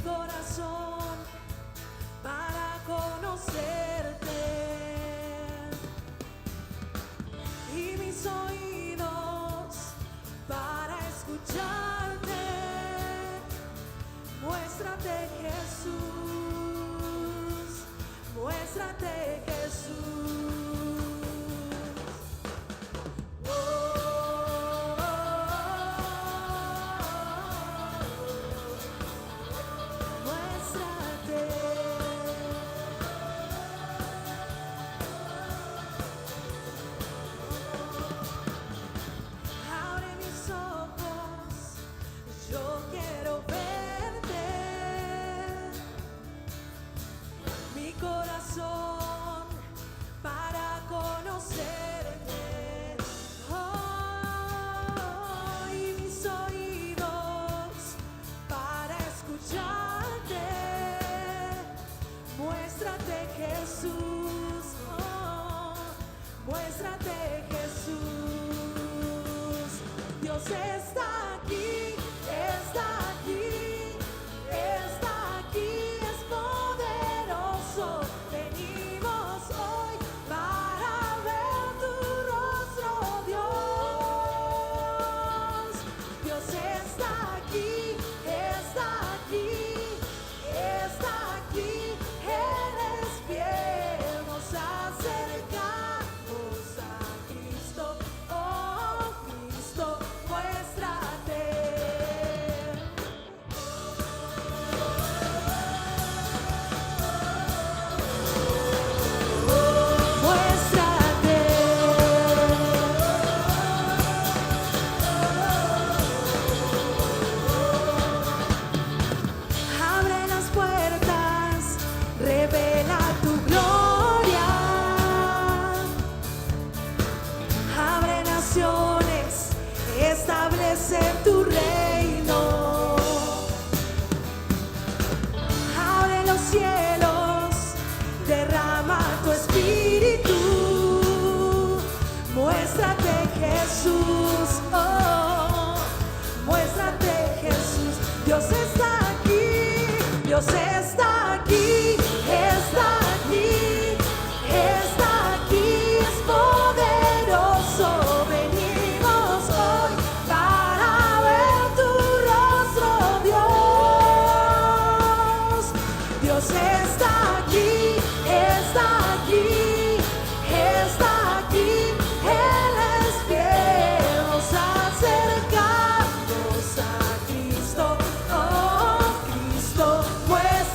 corazón para conocerte y mis oídos para escucharte. Muéstrate, Jesús, muéstrate, Jesús. Para conocerte, oh, y mis oídos para escucharte. Muéstrate, Jesús, oh, muéstrate, Jesús. Dios está aquí, está aquí, está aquí, es poderoso. Venimos hoy para ver tu rostro, Dios. Dios está aquí, está aquí, está aquí. Él es fiel, nos acercamos a Cristo, oh Cristo, muéstrate. Muéstrate. Abre las puertas, revela tu gloria. Abre naciones, establece tu reino. Abre los cielos, derrama tu espíritu. Muéstrate, Jesús, oh, muéstrate, Jesús. Dios está aquí, Dios está aquí, está aquí, está aquí, es poderoso. Venimos hoy para ver tu rostro, Dios. Dios está aquí, está aquí, está aquí. Él es fiel, nos acercamos a Cristo, oh Cristo, muéstrate.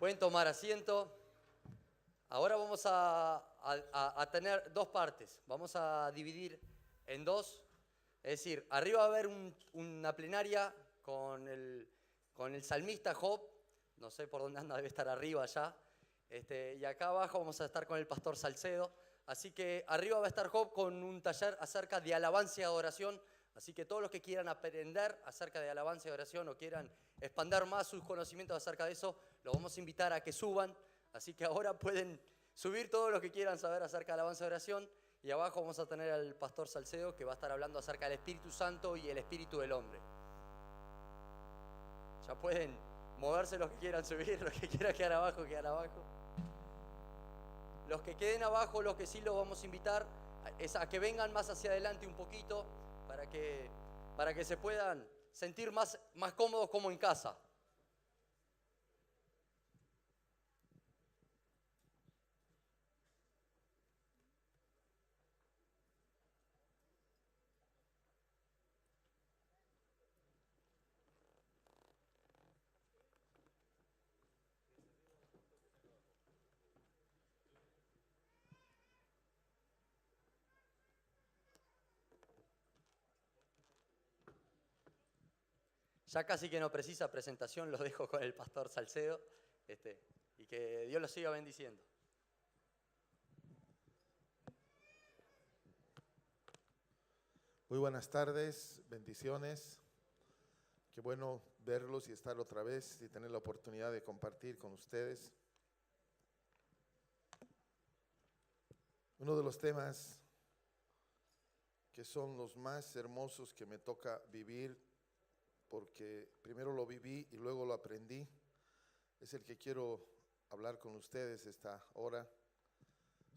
Pueden tomar asiento. Ahora vamos a tener dos partes. Vamos a dividir en dos. Es decir, arriba va a haber una plenaria con el salmista Job. No sé por dónde anda, debe estar arriba ya. Y acá abajo vamos a estar con el pastor Salcedo. Así que arriba va a estar Job con un taller acerca de alabanza y adoración. Así que todos los que quieran aprender acerca de alabanza y adoración o quieran expandir más sus conocimientos acerca de eso, los vamos a invitar a que suban. Así que ahora pueden subir todo lo que quieran saber acerca de alabanza y adoración. Y abajo vamos a tener al pastor Salcedo, que va a estar hablando acerca del Espíritu Santo y el Espíritu del hombre. Ya pueden moverse los que quieran subir, los que quieran quedar abajo, quedar abajo. Los que queden abajo, los que sí los vamos a invitar es a que vengan más hacia adelante un poquito para que se puedan sentir más cómodos como en casa. Ya casi que no precisa presentación, lo dejo con el pastor Salcedo, y que Dios los siga bendiciendo. Muy buenas tardes, bendiciones. Qué bueno verlos y estar otra vez y tener la oportunidad de compartir con ustedes. Uno de los temas que son los más hermosos que me toca vivir, porque primero lo viví y luego lo aprendí, es el que quiero hablar con ustedes esta hora,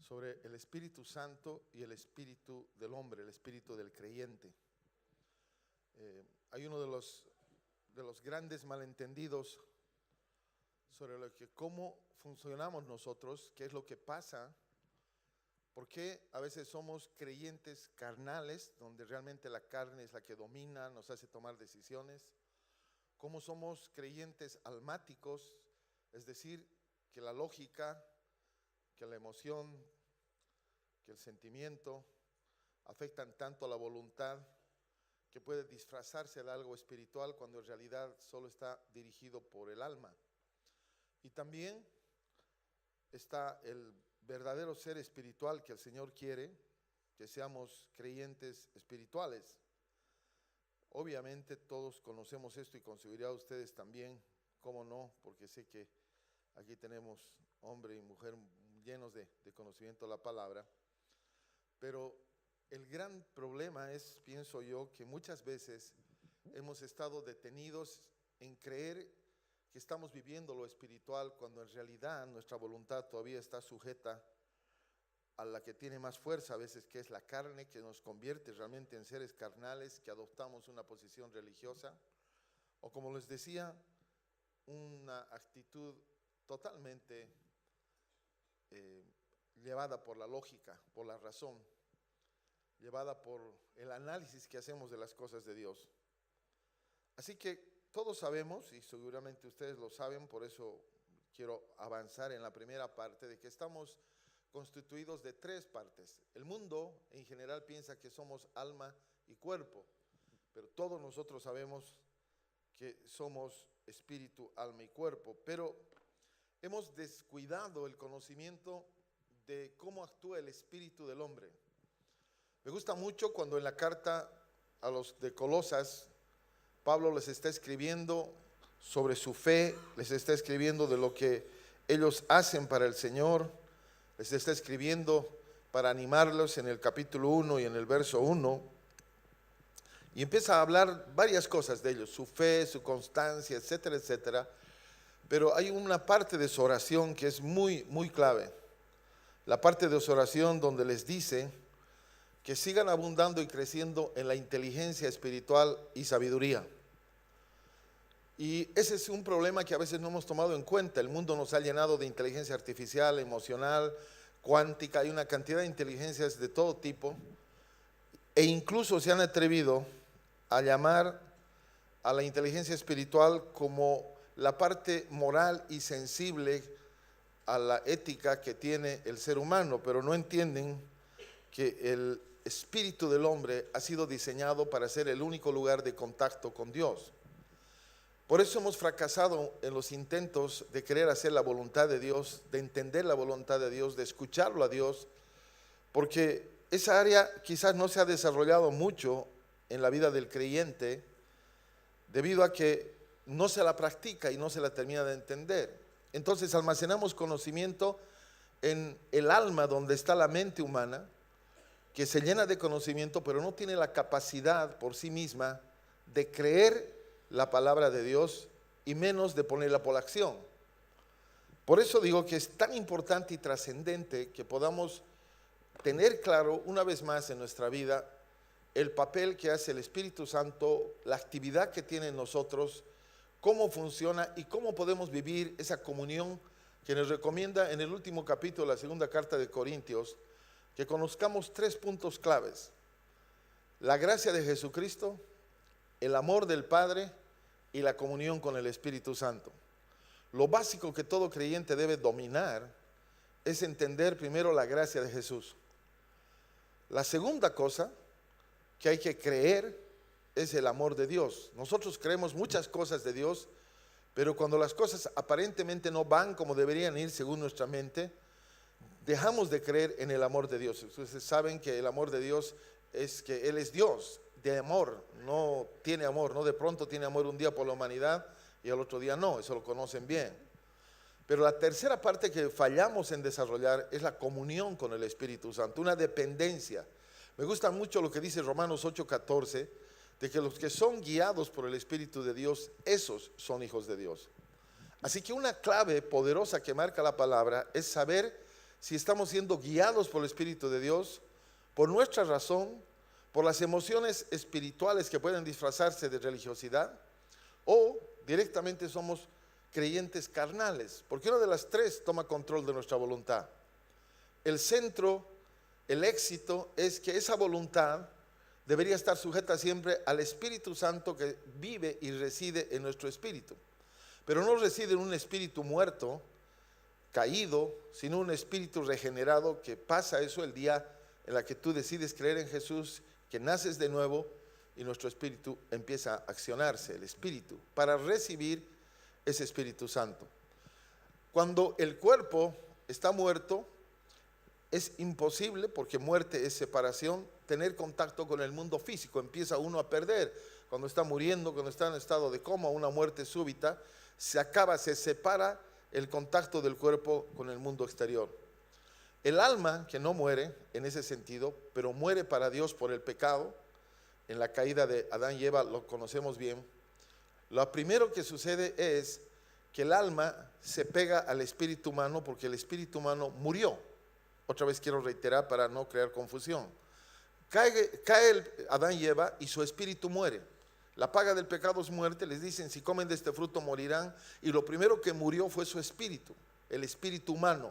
sobre el Espíritu Santo y el Espíritu del hombre, el Espíritu del creyente. Hay uno de los grandes malentendidos sobre lo que cómo funcionamos nosotros, qué es lo que pasa, por qué a veces somos creyentes carnales, donde realmente la carne es la que domina, nos hace tomar decisiones, cómo somos creyentes almáticos, es decir, que la lógica, que la emoción, que el sentimiento afectan tanto a la voluntad que puede disfrazarse de algo espiritual cuando en realidad solo está dirigido por el alma. Y también está el verdadero ser espiritual que el Señor quiere, que seamos creyentes espirituales. Obviamente todos conocemos esto y con seguridad ustedes también, cómo no, porque sé que aquí tenemos hombre y mujer llenos de conocimiento de la palabra. Pero el gran problema es, pienso yo, que muchas veces hemos estado detenidos en creer que estamos viviendo lo espiritual cuando en realidad nuestra voluntad todavía está sujeta a la que tiene más fuerza a veces, que es la carne, que nos convierte realmente en seres carnales, que adoptamos una posición religiosa, o como les decía, una actitud totalmente llevada por la lógica, por la razón, llevada por el análisis que hacemos de las cosas de Dios. Así que todos sabemos, y seguramente ustedes lo saben, por eso quiero avanzar en la primera parte, de que estamos constituidos de tres partes. El mundo en general piensa que somos alma y cuerpo, pero todos nosotros sabemos que somos espíritu, alma y cuerpo, pero hemos descuidado el conocimiento de cómo actúa el espíritu del hombre. Me gusta mucho cuando en la carta a los de Colosas, Pablo les está escribiendo sobre su fe, les está escribiendo de lo que ellos hacen para el Señor, les está escribiendo para animarlos en el capítulo 1 y en el verso 1, y empieza a hablar varias cosas de ellos, su fe, su constancia, etcétera, etcétera. Pero hay una parte de su oración que es muy, muy clave. La parte de su oración donde les dice que sigan abundando y creciendo en la inteligencia espiritual y sabiduría. Y ese es un problema que a veces no hemos tomado en cuenta. El mundo nos ha llenado de inteligencia artificial, emocional, cuántica, hay una cantidad de inteligencias de todo tipo, e incluso se han atrevido a llamar a la inteligencia espiritual como la parte moral y sensible a la ética que tiene el ser humano, pero no entienden que el espíritu del hombre ha sido diseñado para ser el único lugar de contacto con Dios. Por eso hemos fracasado en los intentos de querer hacer la voluntad de Dios, de entender la voluntad de Dios, de escucharlo a Dios, porque esa área quizás no se ha desarrollado mucho en la vida del creyente, debido a que no se la practica y no se la termina de entender. Entonces almacenamos conocimiento en el alma, donde está la mente humana, que se llena de conocimiento, pero no tiene la capacidad por sí misma de creer la palabra de Dios y menos de ponerla por acción. Por eso digo que es tan importante y trascendente que podamos tener claro una vez más en nuestra vida el papel que hace el Espíritu Santo, la actividad que tiene en nosotros, cómo funciona y cómo podemos vivir esa comunión que nos recomienda en el último capítulo de la segunda carta de Corintios, que conozcamos 3 puntos claves: la gracia de Jesucristo, el amor del Padre y la comunión con el Espíritu Santo. Lo básico que todo creyente debe dominar es entender primero la gracia de Jesús. La segunda cosa que hay que creer es el amor de Dios. Nosotros creemos muchas cosas de Dios, pero cuando las cosas aparentemente no van como deberían ir según nuestra mente, dejamos de creer en el amor de Dios. Ustedes saben que el amor de Dios es que Él es Dios de amor, no tiene amor, no de pronto tiene amor un día por la humanidad y al otro día no, eso lo conocen bien. Pero la tercera parte que fallamos en desarrollar es la comunión con el Espíritu Santo, una dependencia. Me gusta mucho lo que dice Romanos 8:14, de que los que son guiados por el Espíritu de Dios, esos son hijos de Dios. Así que una clave poderosa que marca la palabra es saber si estamos siendo guiados por el Espíritu de Dios, por nuestra razón, por las emociones espirituales que pueden disfrazarse de religiosidad, o directamente somos creyentes carnales, porque una de las 3 toma control de nuestra voluntad. El centro, el éxito es que esa voluntad debería estar sujeta siempre al Espíritu Santo que vive y reside en nuestro espíritu, pero no reside en un espíritu muerto, caído, sino un espíritu regenerado, que pasa eso el día en la que tú decides creer en Jesús, que naces de nuevo y nuestro espíritu empieza a accionarse, el espíritu, para recibir ese Espíritu Santo. Cuando el cuerpo está muerto, es imposible, porque muerte es separación, tener contacto con el mundo físico. Empieza uno a perder. Cuando está muriendo, cuando está en estado de coma, una muerte súbita, se separa el contacto del cuerpo con el mundo exterior. El alma, que no muere en ese sentido, pero muere para Dios por el pecado, en la caída de Adán y Eva lo conocemos bien. Lo primero que sucede es que el alma se pega al espíritu humano, porque el espíritu humano murió. Otra vez quiero reiterar para no crear confusión. Cae Adán y Eva y su espíritu muere. La paga del pecado es muerte. Les dicen: si comen de este fruto morirán. Y lo primero que murió fue su espíritu, el espíritu humano,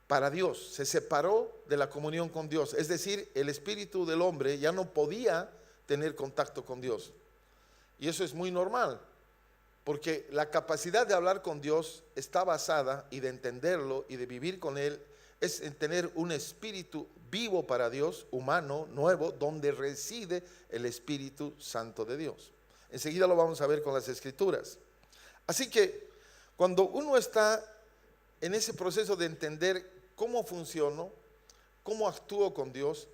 para Dios. Se separó de la comunión con Dios. Es decir, el espíritu del hombre ya no podía tener contacto con Dios. Y eso es muy normal, porque la capacidad de hablar con Dios está basada, y de entenderlo y de vivir con Él, es en tener un espíritu vivo para Dios, humano, nuevo, donde reside el Espíritu Santo de Dios. Enseguida lo vamos a ver con las Escrituras. Así que cuando uno está en ese proceso de entender cómo funciono, cómo actúo con Dios,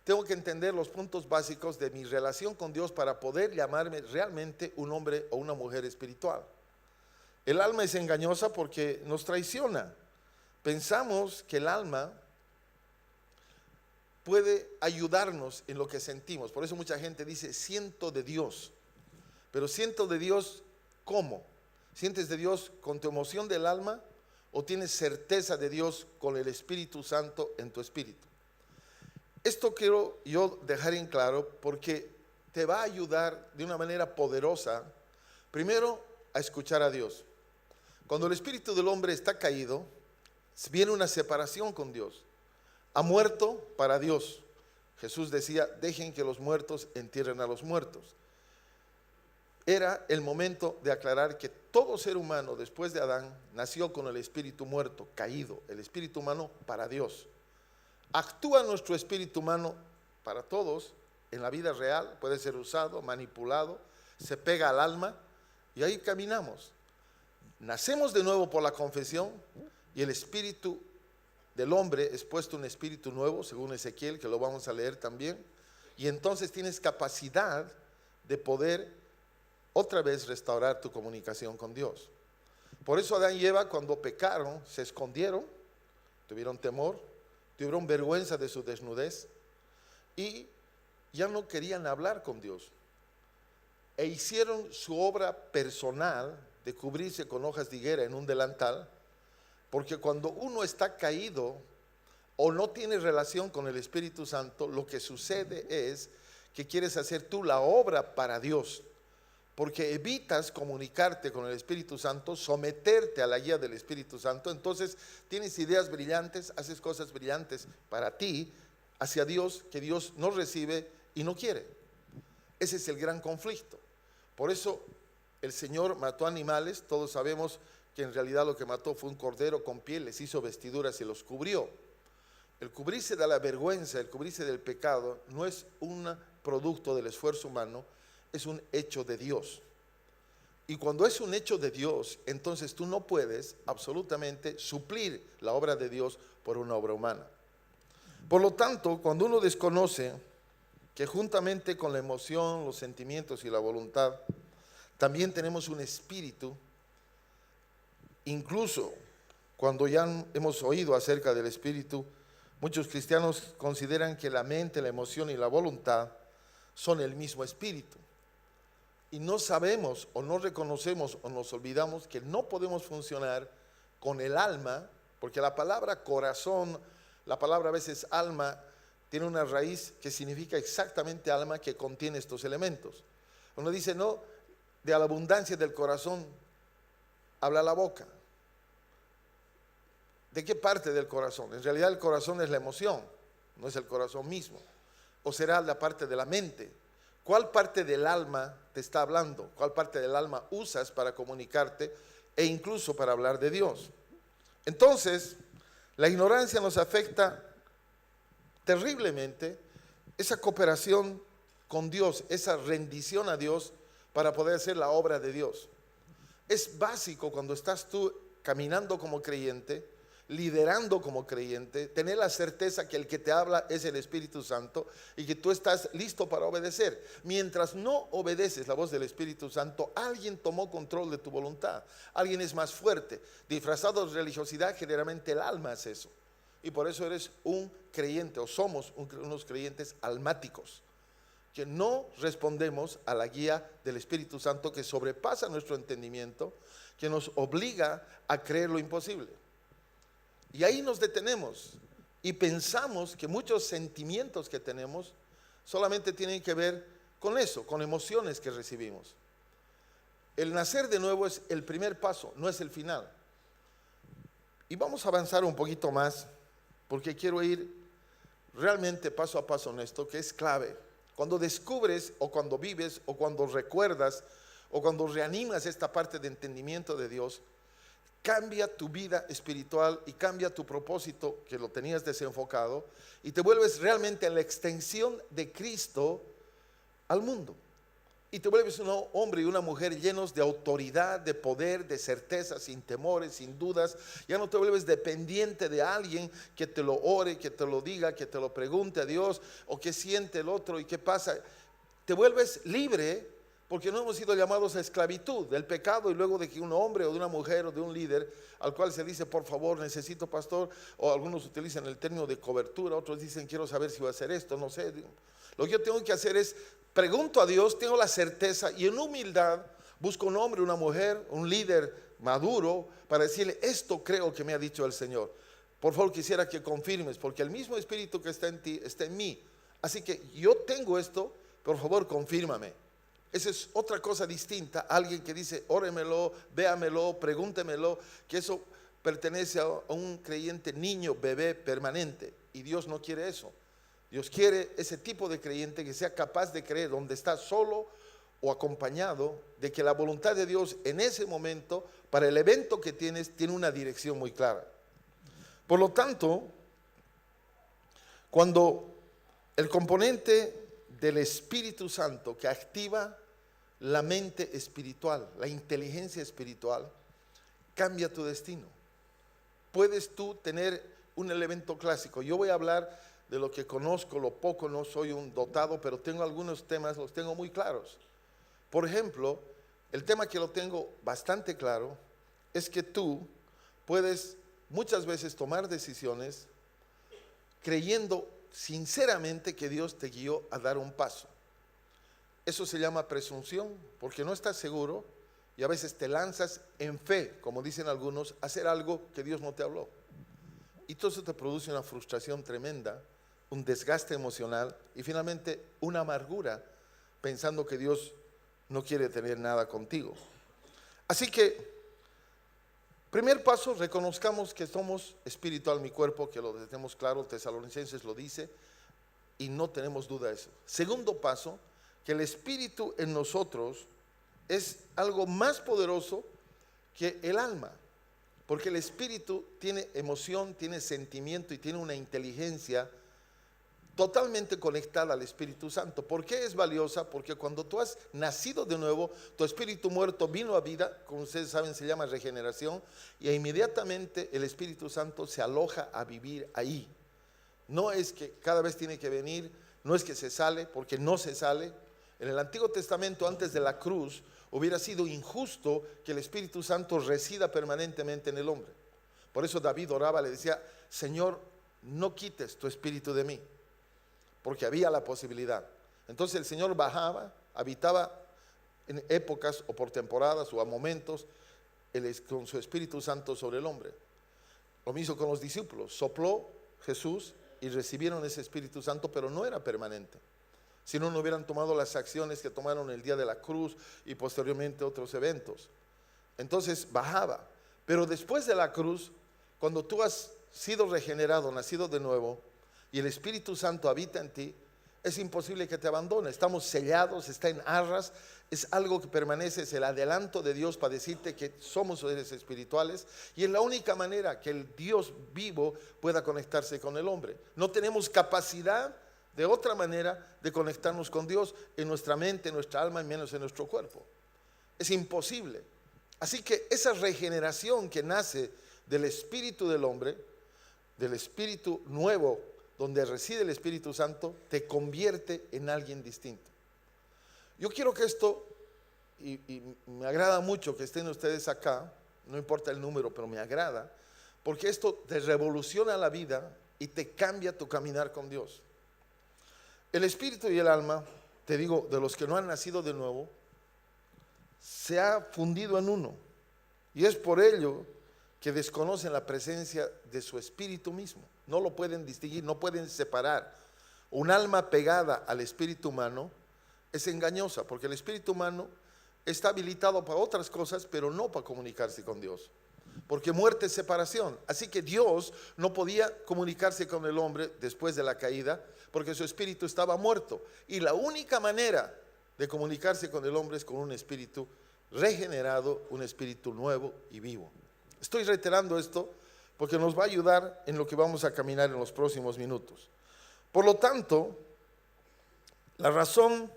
tengo que entender los puntos básicos de mi relación con Dios para poder llamarme realmente un hombre o una mujer espiritual. El alma es engañosa porque nos traiciona. Pensamos que el alma puede ayudarnos en lo que sentimos. Por eso mucha gente dice: siento de Dios. Pero siento de Dios, ¿cómo? ¿Sientes de Dios con tu emoción del alma, o tienes certeza de Dios con el Espíritu Santo en tu espíritu? Esto quiero yo dejar en claro, porque te va a ayudar de una manera poderosa, primero, a escuchar a Dios. Cuando el espíritu del hombre está caído, viene una separación con Dios. Ha muerto para Dios. Jesús decía: dejen que los muertos entierren a los muertos. era el momento de aclarar que todo ser humano después de Adán nació con el espíritu muerto, caído, el espíritu humano para Dios. Actúa nuestro espíritu humano para todos en la vida real, puede ser usado, manipulado, se pega al alma y ahí caminamos. Nacemos de nuevo por la confesión y el espíritu del hombre es puesto un espíritu nuevo, según Ezequiel, que lo vamos a leer también, y entonces tienes capacidad de poder otra vez restaurar tu comunicación con Dios. Por eso Adán y Eva, cuando pecaron, se escondieron, tuvieron temor, tuvieron vergüenza de su desnudez y ya no querían hablar con Dios. E hicieron su obra personal de cubrirse con hojas de higuera en un delantal, porque cuando uno está caído o no tiene relación con el Espíritu Santo, lo que sucede es que quieres hacer tú la obra para Dios, porque evitas comunicarte con el Espíritu Santo, someterte a la guía del Espíritu Santo. Entonces tienes ideas brillantes, haces cosas brillantes para ti, hacia Dios, que Dios no recibe y no quiere. Ese es el gran conflicto. Por eso el Señor mató animales. Todos sabemos que en realidad lo que mató fue un cordero con piel, les hizo vestiduras y los cubrió. El cubrirse de la vergüenza, el cubrirse del pecado, no es un producto del esfuerzo humano, es un hecho de Dios. Y cuando es un hecho de Dios, entonces tú no puedes absolutamente suplir la obra de Dios por una obra humana. Por lo tanto, cuando uno desconoce que juntamente con la emoción, los sentimientos y la voluntad, también tenemos un espíritu, incluso cuando ya hemos oído acerca del espíritu, muchos cristianos consideran que la mente, la emoción y la voluntad son el mismo espíritu. Y no sabemos o no reconocemos o nos olvidamos que no podemos funcionar con el alma, porque la palabra corazón, la palabra a veces alma, tiene una raíz que significa exactamente alma, que contiene estos elementos. Uno dice, no, de la abundancia del corazón habla la boca. ¿De qué parte del corazón? En realidad el corazón es la emoción, no es el corazón mismo. ¿O será la parte de la mente? ¿Cuál parte del alma te está hablando? ¿Cuál parte del alma usas para comunicarte e incluso para hablar de Dios? Entonces, la ignorancia nos afecta terriblemente, esa cooperación con Dios, esa rendición a Dios para poder hacer la obra de Dios. Es básico cuando estás tú caminando como creyente, liderando como creyente, tener la certeza que el que te habla es el Espíritu Santo y que tú estás listo para obedecer. Mientras no obedeces la voz del Espíritu Santo, alguien tomó control de tu voluntad, alguien es más fuerte. Disfrazado de religiosidad, generalmente el alma es eso. Y por eso eres un creyente, o somos unos creyentes almáticos, que no respondemos a la guía del Espíritu Santo, que sobrepasa nuestro entendimiento, que nos obliga a creer lo imposible. Y ahí nos detenemos y pensamos que muchos sentimientos que tenemos solamente tienen que ver con eso, con emociones que recibimos. El nacer de nuevo es el primer paso, no es el final. Y vamos a avanzar un poquito más, porque quiero ir realmente paso a paso en esto, que es clave. Cuando descubres, o cuando vives, o cuando recuerdas, o cuando reanimas esta parte de entendimiento de Dios, cambia tu vida espiritual y cambia tu propósito, que lo tenías desenfocado, y te vuelves realmente en la extensión de Cristo al mundo. Y te vuelves un hombre y una mujer llenos de autoridad, de poder, de certeza, sin temores, sin dudas. Ya no te vuelves dependiente de alguien que te lo ore, que te lo diga, que te lo pregunte a Dios, o qué siente el otro y qué pasa. Te vuelves libre, porque no hemos sido llamados a esclavitud del pecado, y luego de que un hombre o de una mujer o de un líder al cual se dice, por favor, necesito pastor, o algunos utilizan el término de cobertura, otros dicen, quiero saber si va a hacer esto, no sé. Lo que yo tengo que hacer es, pregunto a Dios, tengo la certeza, y en humildad busco un hombre, una mujer, un líder maduro, para decirle, esto creo que me ha dicho el Señor. Por favor, quisiera que confirmes, porque el mismo Espíritu que está en ti, está en mí. Así que yo tengo esto, por favor, confírmame. Esa es otra cosa distinta. Alguien que dice, óremelo, véamelo, pregúntemelo, que eso pertenece a un creyente niño, bebé, permanente. Y Dios no quiere eso. Dios quiere ese tipo de creyente que sea capaz de creer donde está solo o acompañado de que la voluntad de Dios en ese momento, para el evento que tienes, tiene una dirección muy clara. Por lo tanto, cuando el componente del Espíritu Santo que activa la mente espiritual, la inteligencia espiritual, cambia tu destino. Puedes tú tener un elemento clásico. Yo voy a hablar de lo que conozco, lo poco, no soy un dotado, pero tengo algunos temas, los tengo muy claros. Por ejemplo, el tema que lo tengo bastante claro es que tú puedes muchas veces tomar decisiones creyendo sinceramente que Dios te guió a dar un paso. Eso se llama presunción, porque no estás seguro y a veces te lanzas en fe, como dicen algunos, a hacer algo que Dios no te habló. Y todo eso te produce una frustración tremenda, un desgaste emocional y finalmente una amargura, pensando que Dios no quiere tener nada contigo. Así que, primer paso, reconozcamos que somos espiritual, mi cuerpo, que lo tenemos claro, Tesalonicenses lo dice, y no tenemos duda de eso. Segundo paso, que el espíritu en nosotros es algo más poderoso que el alma, porque el espíritu tiene emoción, tiene sentimiento y tiene una inteligencia totalmente conectada al Espíritu Santo. ¿Por qué es valiosa? Porque cuando tú has nacido de nuevo, tu espíritu muerto vino a vida, como ustedes saben se llama regeneración, y inmediatamente el Espíritu Santo se aloja a vivir ahí. No es que cada vez tiene que venir, no es que se sale, porque no se sale. En el Antiguo Testamento, antes de la cruz, hubiera sido injusto que el Espíritu Santo resida permanentemente en el hombre. Por eso David oraba, le decía: Señor, no quites tu espíritu de mí, porque había la posibilidad. Entonces el Señor bajaba, habitaba en épocas o por temporadas o a momentos con su Espíritu Santo sobre el hombre. Lo mismo con los discípulos, sopló Jesús y recibieron ese Espíritu Santo, pero no era permanente. Si no, no hubieran tomado las acciones que tomaron el día de la cruz y posteriormente otros eventos. Entonces bajaba, pero después de la cruz, cuando tú has sido regenerado, nacido de nuevo, y el Espíritu Santo habita en ti, es imposible que te abandone. Estamos sellados, está en arras, es algo que permanece, es el adelanto de Dios para decirte que somos seres espirituales, y es la única manera que el Dios vivo pueda conectarse con el hombre. No tenemos capacidad de otra manera de conectarnos con Dios en nuestra mente, en nuestra alma y menos en nuestro cuerpo. Es imposible. Así que esa regeneración que nace del espíritu del hombre, del espíritu nuevo donde reside el Espíritu Santo, te convierte en alguien distinto. Yo quiero que esto, y me agrada mucho que estén ustedes acá, no importa el número, pero me agrada, porque esto te revoluciona la vida y te cambia tu caminar con Dios. El espíritu y el alma, te digo, de los que no han nacido de nuevo, se ha fundido en uno. Y es por ello que desconocen la presencia de su espíritu mismo. No lo pueden distinguir, no pueden separar. Un alma pegada al espíritu humano es engañosa, porque el espíritu humano está habilitado para otras cosas, pero no para comunicarse con Dios. Porque muerte es separación. Así que Dios no podía comunicarse con el hombre después de la caída, porque su espíritu estaba muerto. Y la única manera de comunicarse con el hombre es con un espíritu regenerado, un espíritu nuevo y vivo. Estoy reiterando esto porque nos va a ayudar en lo que vamos a caminar en los próximos minutos. Por lo tanto, la razón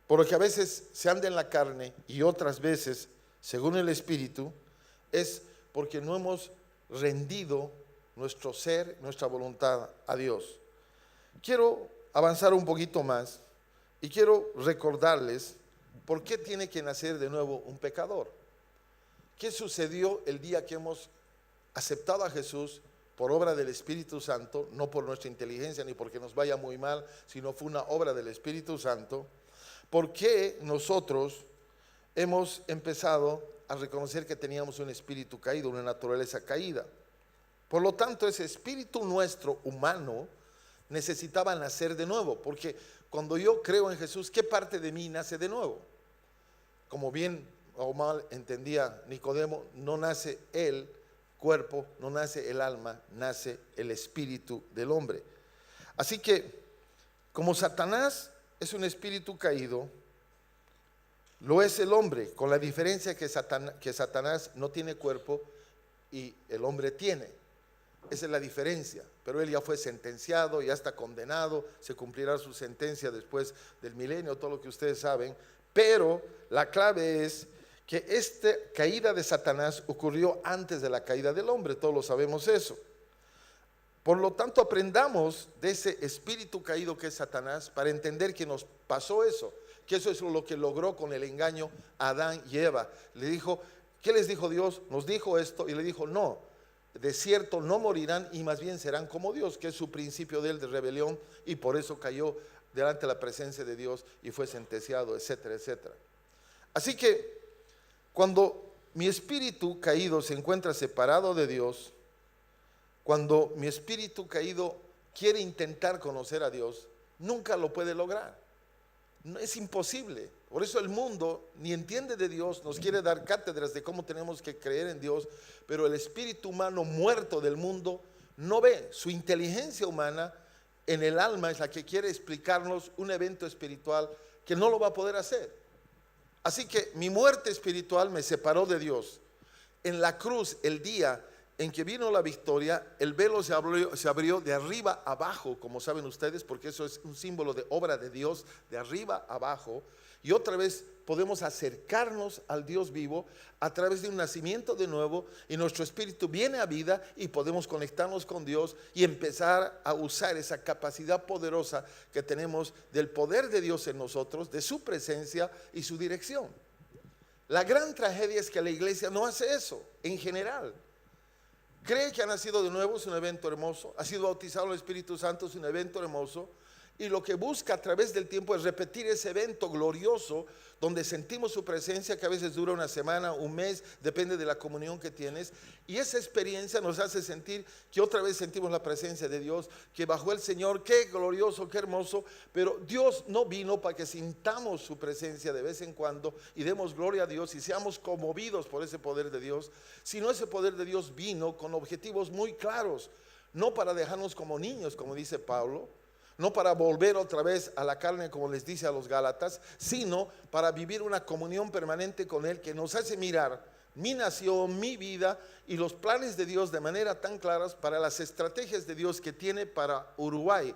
por la que a veces se anda en la carne y otras veces, según el espíritu, es porque no hemos rendido nuestro ser, nuestra voluntad a Dios. Quiero avanzar un poquito más y quiero recordarles por qué tiene que nacer de nuevo un pecador. ¿Qué sucedió el día que hemos aceptado a Jesús por obra del Espíritu Santo? No por nuestra inteligencia ni porque nos vaya muy mal, sino fue una obra del Espíritu Santo. ¿Por qué nosotros hemos empezado a reconocer que teníamos un espíritu caído, una naturaleza caída? Por lo tanto, ese espíritu nuestro humano necesitaba nacer de nuevo, porque cuando yo creo en Jesús, ¿qué parte de mí nace de nuevo? Como bien o mal entendía Nicodemo, no nace el cuerpo, no nace el alma, nace el espíritu del hombre. Así que, como Satanás es un espíritu caído, Lo es el hombre, con la diferencia que Satanás no tiene cuerpo y el hombre tiene. Esa es la diferencia. Pero él ya fue sentenciado, ya está condenado, se cumplirá su sentencia después del milenio, todo lo que ustedes saben. Pero la clave es que esta caída de Satanás ocurrió antes de la caída del hombre, todos lo sabemos eso. Por lo tanto, aprendamos de ese espíritu caído que es Satanás para entender que nos pasó eso, que eso es lo que logró con el engaño a Adán y Eva. Le dijo, ¿qué les dijo Dios? Nos dijo esto y le dijo, no, de cierto no morirán y más bien serán como Dios, que es su principio de rebelión, y por eso cayó delante de la presencia de Dios y fue sentenciado, etcétera, etcétera. Así que cuando mi espíritu caído se encuentra separado de Dios, cuando mi espíritu caído quiere intentar conocer a Dios, nunca lo puede lograr. No, es imposible. Por eso el mundo ni entiende de Dios, nos quiere dar cátedras de cómo tenemos que creer en Dios, pero el espíritu humano muerto del mundo no ve. Su inteligencia humana en el alma es la que quiere explicarnos un evento espiritual que no lo va a poder hacer. Así que mi muerte espiritual me separó de Dios. En la cruz, el día en que vino la victoria, el velo se abrió de arriba abajo, como saben ustedes, porque eso es un símbolo de obra de Dios, de arriba abajo. Y otra vez podemos acercarnos al Dios vivo a través de un nacimiento de nuevo, y nuestro espíritu viene a vida y podemos conectarnos con Dios y empezar a usar esa capacidad poderosa que tenemos del poder de Dios en nosotros, de su presencia y su dirección. La gran tragedia es que la iglesia no hace eso en general. Cree que ha nacido de nuevo, es un evento hermoso. Ha sido bautizado en el Espíritu Santo, es un evento hermoso. Y lo que busca a través del tiempo es repetir ese evento glorioso donde sentimos su presencia, que a veces dura una semana, un mes, depende de la comunión que tienes. Y esa experiencia nos hace sentir que otra vez sentimos la presencia de Dios, que bajó el Señor, qué glorioso, qué hermoso. Pero Dios no vino para que sintamos su presencia de vez en cuando y demos gloria a Dios y seamos conmovidos por ese poder de Dios, sino ese poder de Dios vino con objetivos muy claros, no para dejarnos como niños, como dice Pablo, no para volver otra vez a la carne, como les dice a los Gálatas, sino para vivir una comunión permanente con Él, que nos hace mirar mi nación, mi vida y los planes de Dios de manera tan claras para las estrategias de Dios que tiene para Uruguay.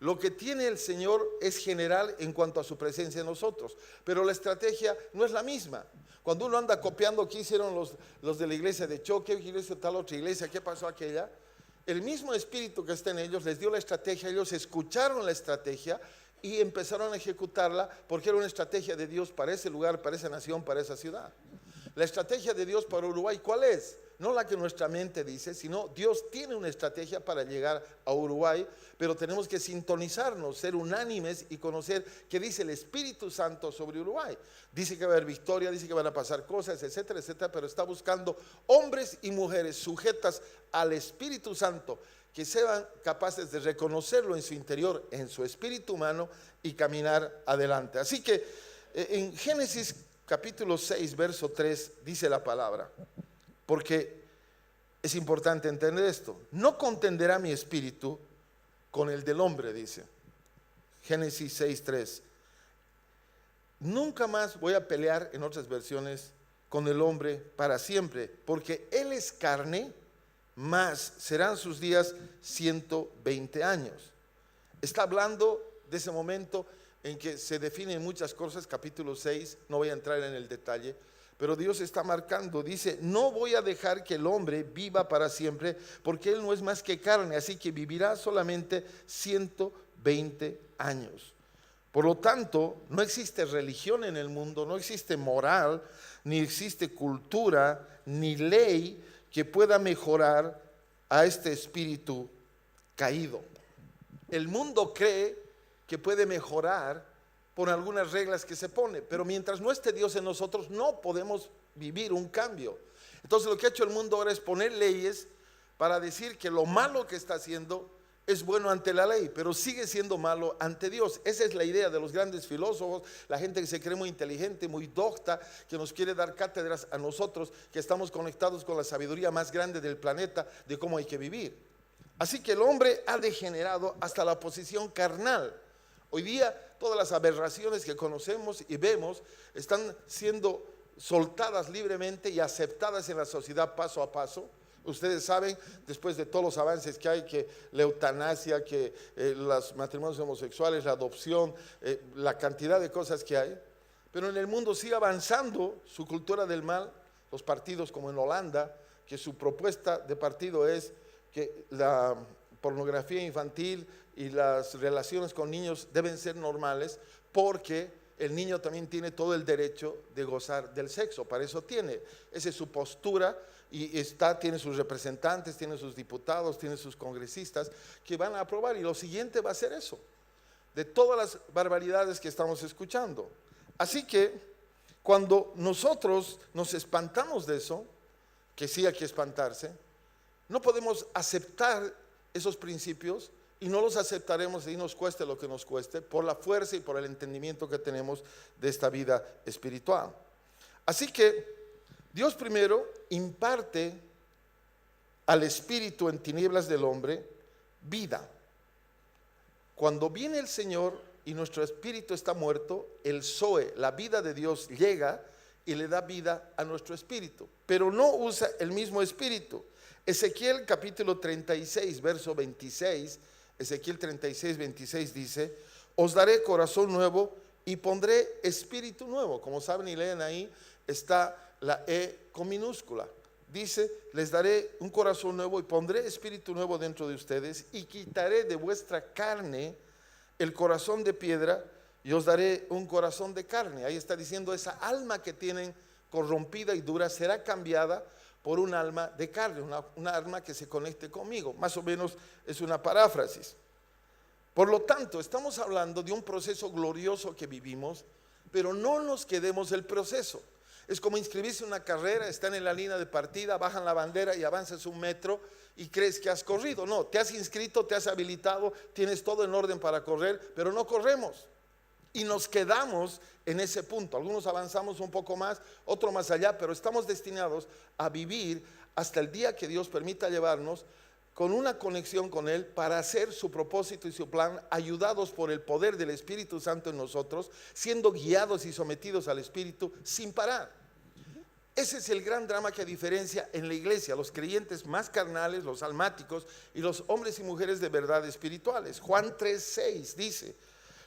Lo que tiene el Señor es general en cuanto a su presencia en nosotros, pero la estrategia no es la misma. Cuando uno anda copiando qué hicieron los de la iglesia de Choque, qué hizo tal otra iglesia, qué pasó aquella, el mismo espíritu que está en ellos les dio la estrategia, ellos escucharon la estrategia y empezaron a ejecutarla, porque era una estrategia de Dios para ese lugar, para esa nación, para esa ciudad. La estrategia de Dios para Uruguay, ¿cuál es? No la que nuestra mente dice, sino Dios tiene una estrategia para llegar a Uruguay, pero tenemos que sintonizarnos, ser unánimes y conocer qué dice el Espíritu Santo sobre Uruguay. Dice que va a haber victoria, dice que van a pasar cosas, etcétera, etcétera, pero está buscando hombres y mujeres sujetas al Espíritu Santo, que sean capaces de reconocerlo en su interior, en su espíritu humano, y caminar adelante. Así que en Génesis capítulo 6, verso 3, dice la palabra, porque es importante entender esto: no contenderá mi espíritu con el del hombre, dice Génesis 6, 3. Nunca más voy a pelear, en otras versiones, con el hombre para siempre, porque él es carne, más serán sus días 120 años. Está hablando de ese momento en que se definen muchas cosas, capítulo 6, no voy a entrar en el detalle, pero Dios está marcando, dice, no voy a dejar que el hombre viva para siempre, porque él no es más que carne, así que vivirá solamente 120 años. Por lo tanto, no existe religión en el mundo, no existe moral, ni existe cultura, ni ley que pueda mejorar a este espíritu caído. El mundo cree que puede mejorar por algunas reglas que se pone, pero mientras no esté Dios en nosotros no podemos vivir un cambio. Entonces lo que ha hecho el mundo ahora es poner leyes para decir que lo malo que está haciendo es bueno ante la ley, pero sigue siendo malo ante Dios. Esa es la idea de los grandes filósofos, la gente que se cree muy inteligente, muy docta, que nos quiere dar cátedras a nosotros, que estamos conectados con la sabiduría más grande del planeta de cómo hay que vivir. Así que el hombre ha degenerado hasta la posición carnal. Hoy día todas las aberraciones que conocemos y vemos están siendo soltadas libremente y aceptadas en la sociedad paso a paso. Ustedes saben, después de todos los avances que hay, que la eutanasia, que los matrimonios homosexuales, la adopción, la cantidad de cosas que hay. Pero en el mundo sigue avanzando su cultura del mal. Los partidos como en Holanda, que su propuesta de partido es que la pornografía infantil y las relaciones con niños deben ser normales, porque el niño también tiene todo el derecho de gozar del sexo. Para eso tiene, esa es su postura, y tiene sus representantes, tiene sus diputados, tiene sus congresistas que van a aprobar, y lo siguiente va a ser eso, de todas las barbaridades que estamos escuchando. Así que cuando nosotros nos espantamos de eso, que sí hay que espantarse, no podemos aceptar esos principios, y no los aceptaremos y nos cueste lo que nos cueste, por la fuerza y por el entendimiento que tenemos de esta vida espiritual. Así que Dios primero imparte al espíritu en tinieblas del hombre vida. Cuando viene el Señor y nuestro espíritu está muerto, el Zoe, la vida de Dios, llega y le da vida a nuestro espíritu, pero no usa el mismo espíritu. Ezequiel capítulo 36, verso 26, Ezequiel 36, 26 dice: os daré corazón nuevo y pondré espíritu nuevo. Como saben y leen ahí, está la E con minúscula. Dice: les daré un corazón nuevo y pondré espíritu nuevo dentro de ustedes, y quitaré de vuestra carne el corazón de piedra y os daré un corazón de carne. Ahí está diciendo, esa alma que tienen corrompida y dura será cambiada por un alma de carne, una alma que se conecte conmigo. Más o menos es una paráfrasis. Por lo tanto, estamos hablando de un proceso glorioso que vivimos, pero no nos quedemos del proceso. Es como inscribirse en una carrera, están en la línea de partida, bajan la bandera y avanzas 1 metro y crees que has corrido. No, te has inscrito, te has habilitado, tienes todo en orden para correr, pero no corremos. Y nos quedamos en ese punto. Algunos avanzamos un poco más, otro más allá, pero estamos destinados a vivir hasta el día que Dios permita llevarnos con una conexión con Él para hacer su propósito y su plan, ayudados por el poder del Espíritu Santo en nosotros, siendo guiados y sometidos al Espíritu sin parar. Ese es el gran drama que diferencia en la iglesia los creyentes más carnales, los almáticos, y los hombres y mujeres de verdad espirituales. Juan 3:6 dice: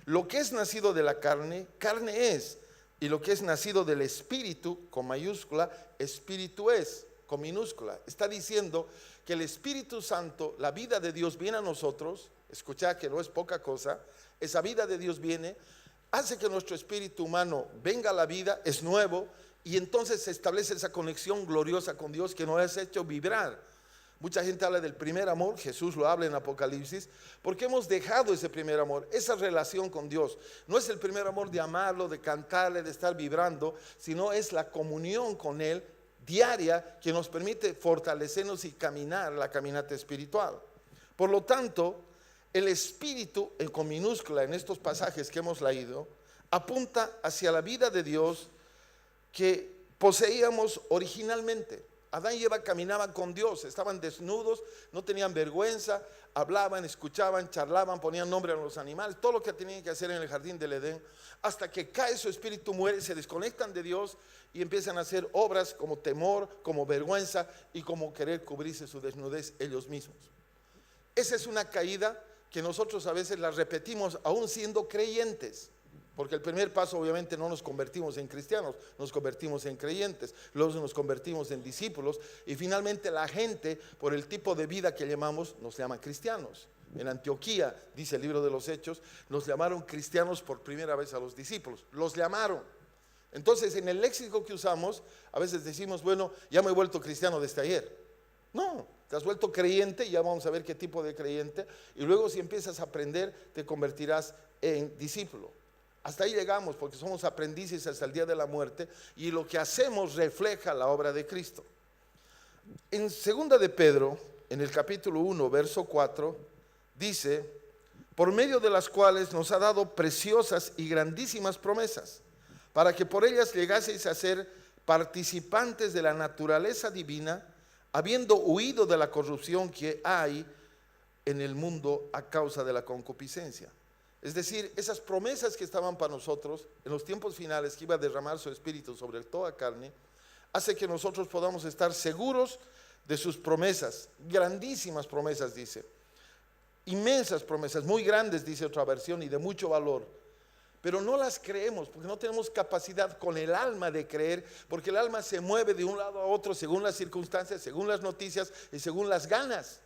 lo que es nacido de la carne, carne es, y lo que es nacido del Espíritu, con mayúscula, Espíritu es, con minúscula. Está diciendo que el Espíritu Santo, la vida de Dios viene a nosotros. Escucha que no es poca cosa. Esa vida de Dios viene, hace que nuestro espíritu humano venga a la vida, es nuevo, y entonces se establece esa conexión gloriosa con Dios que nos ha hecho vibrar. Mucha gente habla del primer amor, Jesús lo habla en Apocalipsis, porque hemos dejado ese primer amor, esa relación con Dios. No es el primer amor de amarlo, de cantarle, de estar vibrando, sino es la comunión con Él diaria que nos permite fortalecernos y caminar la caminata espiritual. Por lo tanto, el espíritu, con minúscula en estos pasajes que hemos leído, apunta hacia la vida de Dios que poseíamos originalmente. Adán y Eva caminaban con Dios, estaban desnudos, no tenían vergüenza, hablaban, escuchaban, charlaban, ponían nombre a los animales, todo lo que tenían que hacer en el jardín del Edén, hasta que cae su espíritu, muere, se desconectan de Dios y empiezan a hacer obras como temor, como vergüenza y como querer cubrirse su desnudez ellos mismos. Esa es una caída que nosotros a veces la repetimos aún siendo creyentes. Porque el primer paso obviamente no nos convertimos en cristianos, nos convertimos en creyentes, luego nos convertimos en discípulos y finalmente la gente, por el tipo de vida que llamamos, nos llama cristianos. En Antioquía, dice el libro de los Hechos, nos llamaron cristianos por primera vez a los discípulos, los llamaron. Entonces en el léxico que usamos, a veces decimos, bueno, ya me he vuelto cristiano desde ayer. No, te has vuelto creyente, ya vamos a ver qué tipo de creyente, y luego si empiezas a aprender, te convertirás en discípulo. Hasta ahí llegamos porque somos aprendices hasta el día de la muerte y lo que hacemos refleja la obra de Cristo. En 2 de Pedro, en el capítulo 1, verso 4, dice: por medio de las cuales nos ha dado preciosas y grandísimas promesas, para que por ellas llegaseis a ser participantes de la naturaleza divina, habiendo huido de la corrupción que hay en el mundo a causa de la concupiscencia. Es decir, esas promesas que estaban para nosotros en los tiempos finales, que iba a derramar su espíritu sobre toda carne, hace que nosotros podamos estar seguros de sus promesas, grandísimas promesas, dice, inmensas promesas, muy grandes, dice otra versión, y de mucho valor, pero no las creemos porque no tenemos capacidad con el alma de creer, porque el alma se mueve de un lado a otro según las circunstancias, según las noticias y según las ganas.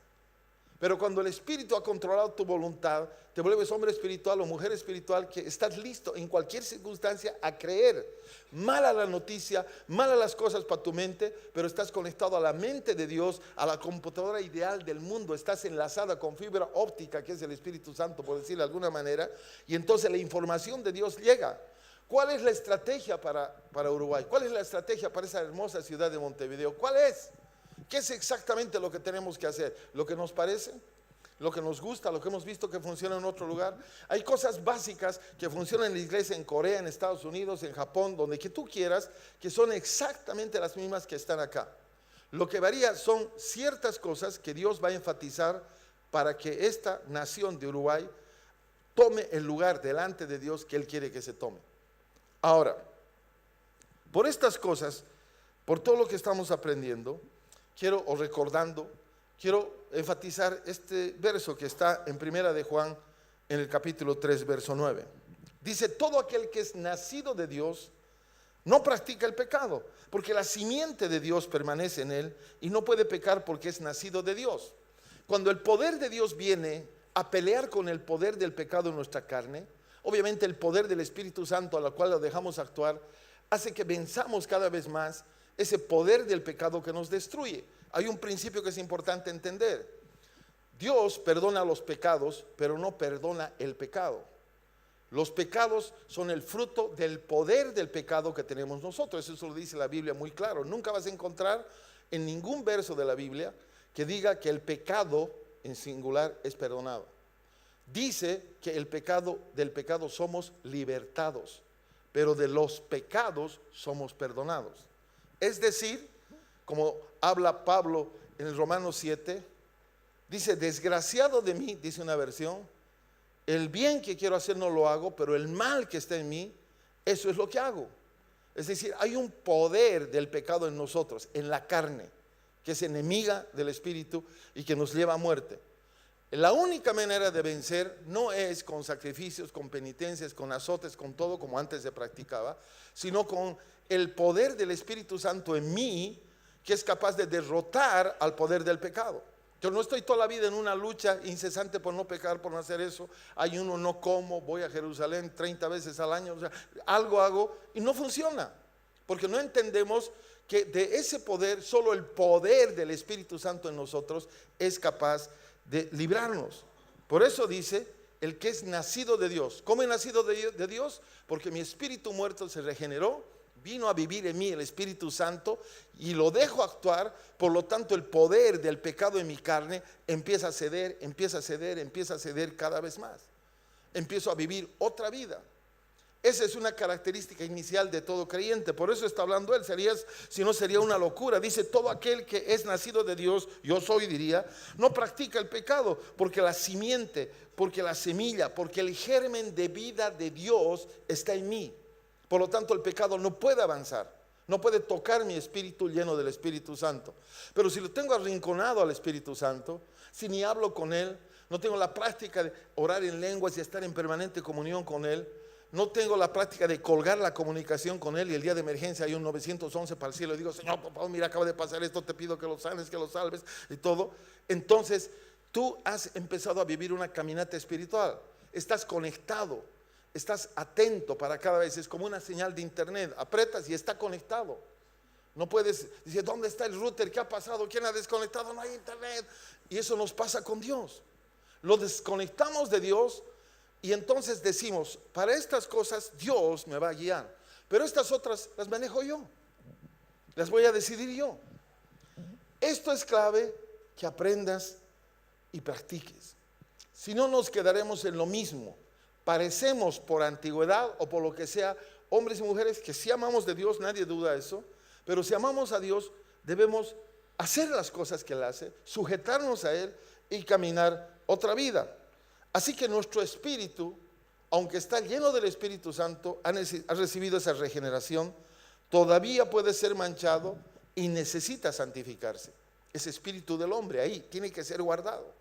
Pero cuando el Espíritu ha controlado tu voluntad, te vuelves hombre espiritual o mujer espiritual que estás listo en cualquier circunstancia a creer. Mala la noticia, malas las cosas para tu mente, pero estás conectado a la mente de Dios, a la computadora ideal del mundo. Estás enlazada con fibra óptica, que es el Espíritu Santo, por decirlo de alguna manera, y entonces la información de Dios llega. ¿Cuál es la estrategia para Uruguay? ¿Cuál es la estrategia para esa hermosa ciudad de Montevideo? ¿Cuál es? ¿Qué es exactamente lo que tenemos que hacer? ¿Lo que nos parece? ¿Lo que nos gusta? ¿Lo que hemos visto que funciona en otro lugar? Hay cosas básicas que funcionan en la iglesia en Corea, en Estados Unidos, en Japón, donde que tú quieras, que son exactamente las mismas que están acá. Lo que varía son ciertas cosas que Dios va a enfatizar para que esta nación de Uruguay tome el lugar delante de Dios que Él quiere que se tome. Ahora, por estas cosas, por todo lo que estamos aprendiendo, quiero enfatizar este verso que está en Primera de Juan, en el capítulo 3, verso 9. Dice, todo aquel que es nacido de Dios no practica el pecado, porque la simiente de Dios permanece en él y no puede pecar porque es nacido de Dios. Cuando el poder de Dios viene a pelear con el poder del pecado en nuestra carne, obviamente el poder del Espíritu Santo, a la cual lo dejamos actuar, hace que venzamos cada vez más ese poder del pecado que nos destruye. Hay un principio que es importante entender. Dios perdona los pecados, pero no perdona el pecado. Los pecados son el fruto del poder del pecado que tenemos nosotros. Eso lo dice la Biblia muy claro. Nunca vas a encontrar en ningún verso de la Biblia que diga que el pecado en singular es perdonado. Dice que del pecado somos libertados, pero de los pecados somos perdonados. Es decir, como habla Pablo en el Romanos 7, dice, desgraciado de mí, dice una versión, el bien que quiero hacer no lo hago, pero el mal que está en mí, eso es lo que hago. Es decir, hay un poder del pecado en nosotros, en la carne, que es enemiga del Espíritu y que nos lleva a muerte. La única manera de vencer no es con sacrificios, con penitencias, con azotes, con todo como antes se practicaba, sino con el poder del Espíritu Santo en mí, que es capaz de derrotar al poder del pecado. Yo no estoy toda la vida en una lucha incesante por no pecar, por no hacer eso. Ayuno, no como, voy a Jerusalén 30 veces al año, o sea, algo hago y no funciona, porque no entendemos que de ese poder, solo el poder del Espíritu Santo en nosotros es capaz de librarnos. Por eso dice, el que es nacido de Dios. ¿Cómo he nacido de Dios? Porque mi espíritu muerto se regeneró, vino a vivir en mí el Espíritu Santo y lo dejo actuar. Por lo tanto, el poder del pecado en mi carne empieza a ceder, empieza a ceder, empieza a ceder cada vez más. Empiezo a vivir otra vida. Esa es una característica inicial de todo creyente. Por eso está hablando él. Si no sería una locura. Dice, todo aquel que es nacido de Dios, yo soy, diría, no practica el pecado, porque la simiente, porque la semilla, porque el germen de vida de Dios está en mí. Por lo tanto, el pecado no puede avanzar, no puede tocar mi espíritu lleno del Espíritu Santo. Pero si lo tengo arrinconado al Espíritu Santo, si ni hablo con Él, no tengo la práctica de orar en lenguas y estar en permanente comunión con Él, no tengo la práctica de colgar la comunicación con Él y el día de emergencia hay un 911 para el cielo y digo, Señor, por favor, mira, acaba de pasar esto, te pido que lo sanes, que lo salves y todo. Entonces, tú has empezado a vivir una caminata espiritual, estás conectado. Estás atento para cada vez, es como una señal de internet, apretas y está conectado. No puedes decir, ¿dónde está el router? ¿Qué ha pasado? ¿Quién ha desconectado? No hay internet. Y eso nos pasa con Dios. Lo desconectamos de Dios y entonces decimos, para estas cosas Dios me va a guiar, pero estas otras las manejo yo, las voy a decidir yo. Esto es clave que aprendas y practiques. Si no, nos quedaremos en lo mismo. Parecemos por antigüedad o por lo que sea, hombres y mujeres que sí amamos de Dios, nadie duda eso, pero si amamos a Dios debemos hacer las cosas que Él hace, sujetarnos a Él y caminar otra vida. Así que nuestro espíritu aunque está lleno del Espíritu Santo, ha recibido esa regeneración, todavía puede ser manchado y necesita santificarse. Ese espíritu del hombre ahí tiene que ser guardado.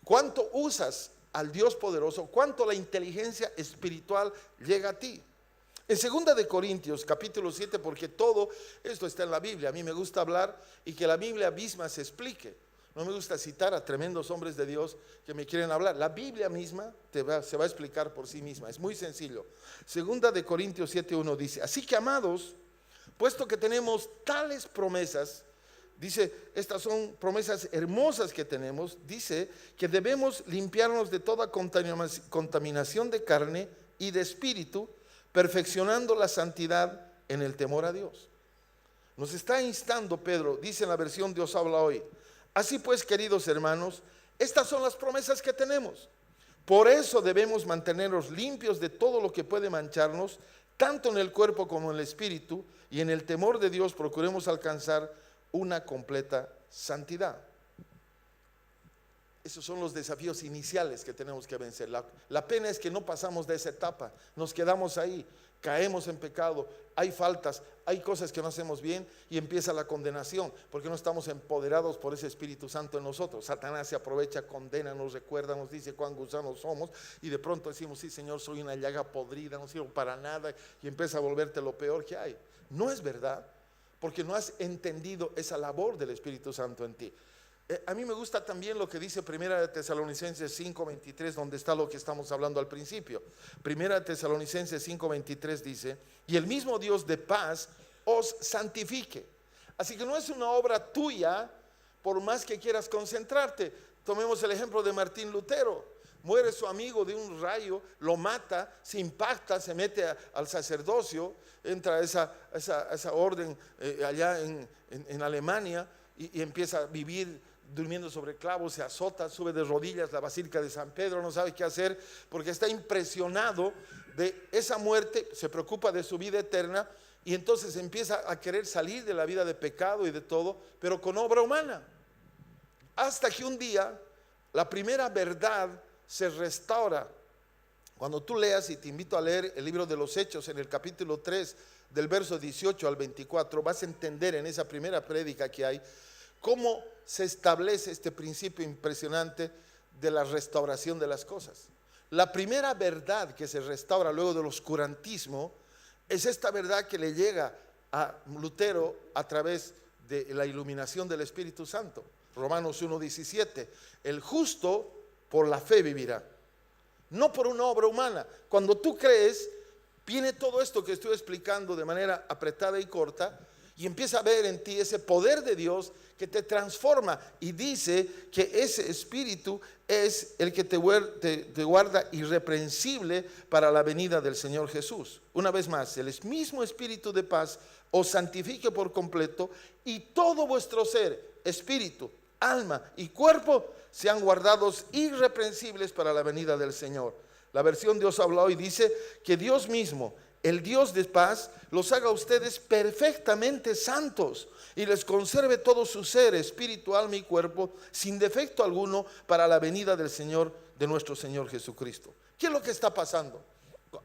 ¿Cuánto usas al Dios poderoso? ¿Cuánto la inteligencia espiritual llega a ti? En 2 de Corintios capítulo 7, porque todo esto está en la Biblia, a mí me gusta hablar y que la Biblia misma se explique. No me gusta citar a tremendos hombres de Dios que me quieren hablar. La Biblia misma se va a explicar por sí misma. Es muy sencillo. 2 de Corintios 7:1 dice: así que, amados, puesto que tenemos tales promesas, dice, estas son promesas hermosas que tenemos, dice que debemos limpiarnos de toda contaminación de carne y de espíritu, perfeccionando la santidad en el temor a Dios. Nos está instando Pedro, dice en la versión Dios habla hoy: así pues, queridos hermanos, estas son las promesas que tenemos. Por eso debemos mantenernos limpios de todo lo que puede mancharnos, tanto en el cuerpo como en el espíritu, y en el temor de Dios procuremos alcanzar una completa santidad. Esos son los desafíos iniciales que tenemos que vencer. La pena es que no pasamos de esa etapa, nos quedamos ahí, caemos en pecado, hay faltas, hay cosas que no hacemos bien y empieza la condenación, porque no estamos empoderados por ese Espíritu Santo en nosotros. Satanás se aprovecha, condena, nos recuerda, nos dice cuán gusanos somos, y de pronto decimos: sí, Señor, soy una llaga podrida, no sirvo para nada, y empieza a volverte lo peor que hay. No es verdad, porque no has entendido esa labor del Espíritu Santo en ti. A mí me gusta también lo que dice 1 Tesalonicenses 5:23, donde está lo que estamos hablando al principio. 1 Tesalonicenses 5:23 dice: y el mismo Dios de paz os santifique. Así que no es una obra tuya, por más que quieras concentrarte. Tomemos el ejemplo de Martín Lutero. Muere su amigo de un rayo, lo mata, se impacta, se mete al sacerdocio, entra a esa orden allá en Alemania, y empieza a vivir durmiendo sobre clavos, se azota, sube de rodillas a la Basílica de San Pedro, no sabe qué hacer porque está impresionado de esa muerte, se preocupa de su vida eterna, y entonces empieza a querer salir de la vida de pecado y de todo, pero con obra humana. Hasta que un día la primera verdad se restaura. Cuando tú leas, y te invito a leer el libro de los Hechos en el capítulo 3, del verso 18 al 24, vas a entender en esa primera prédica que hay cómo se establece este principio impresionante de la restauración de las cosas. La primera verdad que se restaura luego del oscurantismo es esta verdad que le llega a Lutero a través de la iluminación del Espíritu Santo. Romanos 1:17: el justo por la fe vivirá, no por una obra humana. Cuando tú crees, viene todo esto que estoy explicando de manera apretada y corta, y empieza a ver en ti ese poder de Dios que te transforma, y dice que ese espíritu es el que te guarda irreprensible para la venida del Señor Jesús. Una vez más, el mismo Espíritu de paz os santifique por completo, y todo vuestro ser, espíritu, alma y cuerpo sean guardados irreprensibles para la venida del Señor. La versión Dios habla hoy dice que Dios mismo, el Dios de paz, los haga a ustedes perfectamente santos y les conserve todo su ser, espíritu, alma y cuerpo, sin defecto alguno, para la venida del Señor, de nuestro Señor Jesucristo. ¿Qué es lo que está pasando?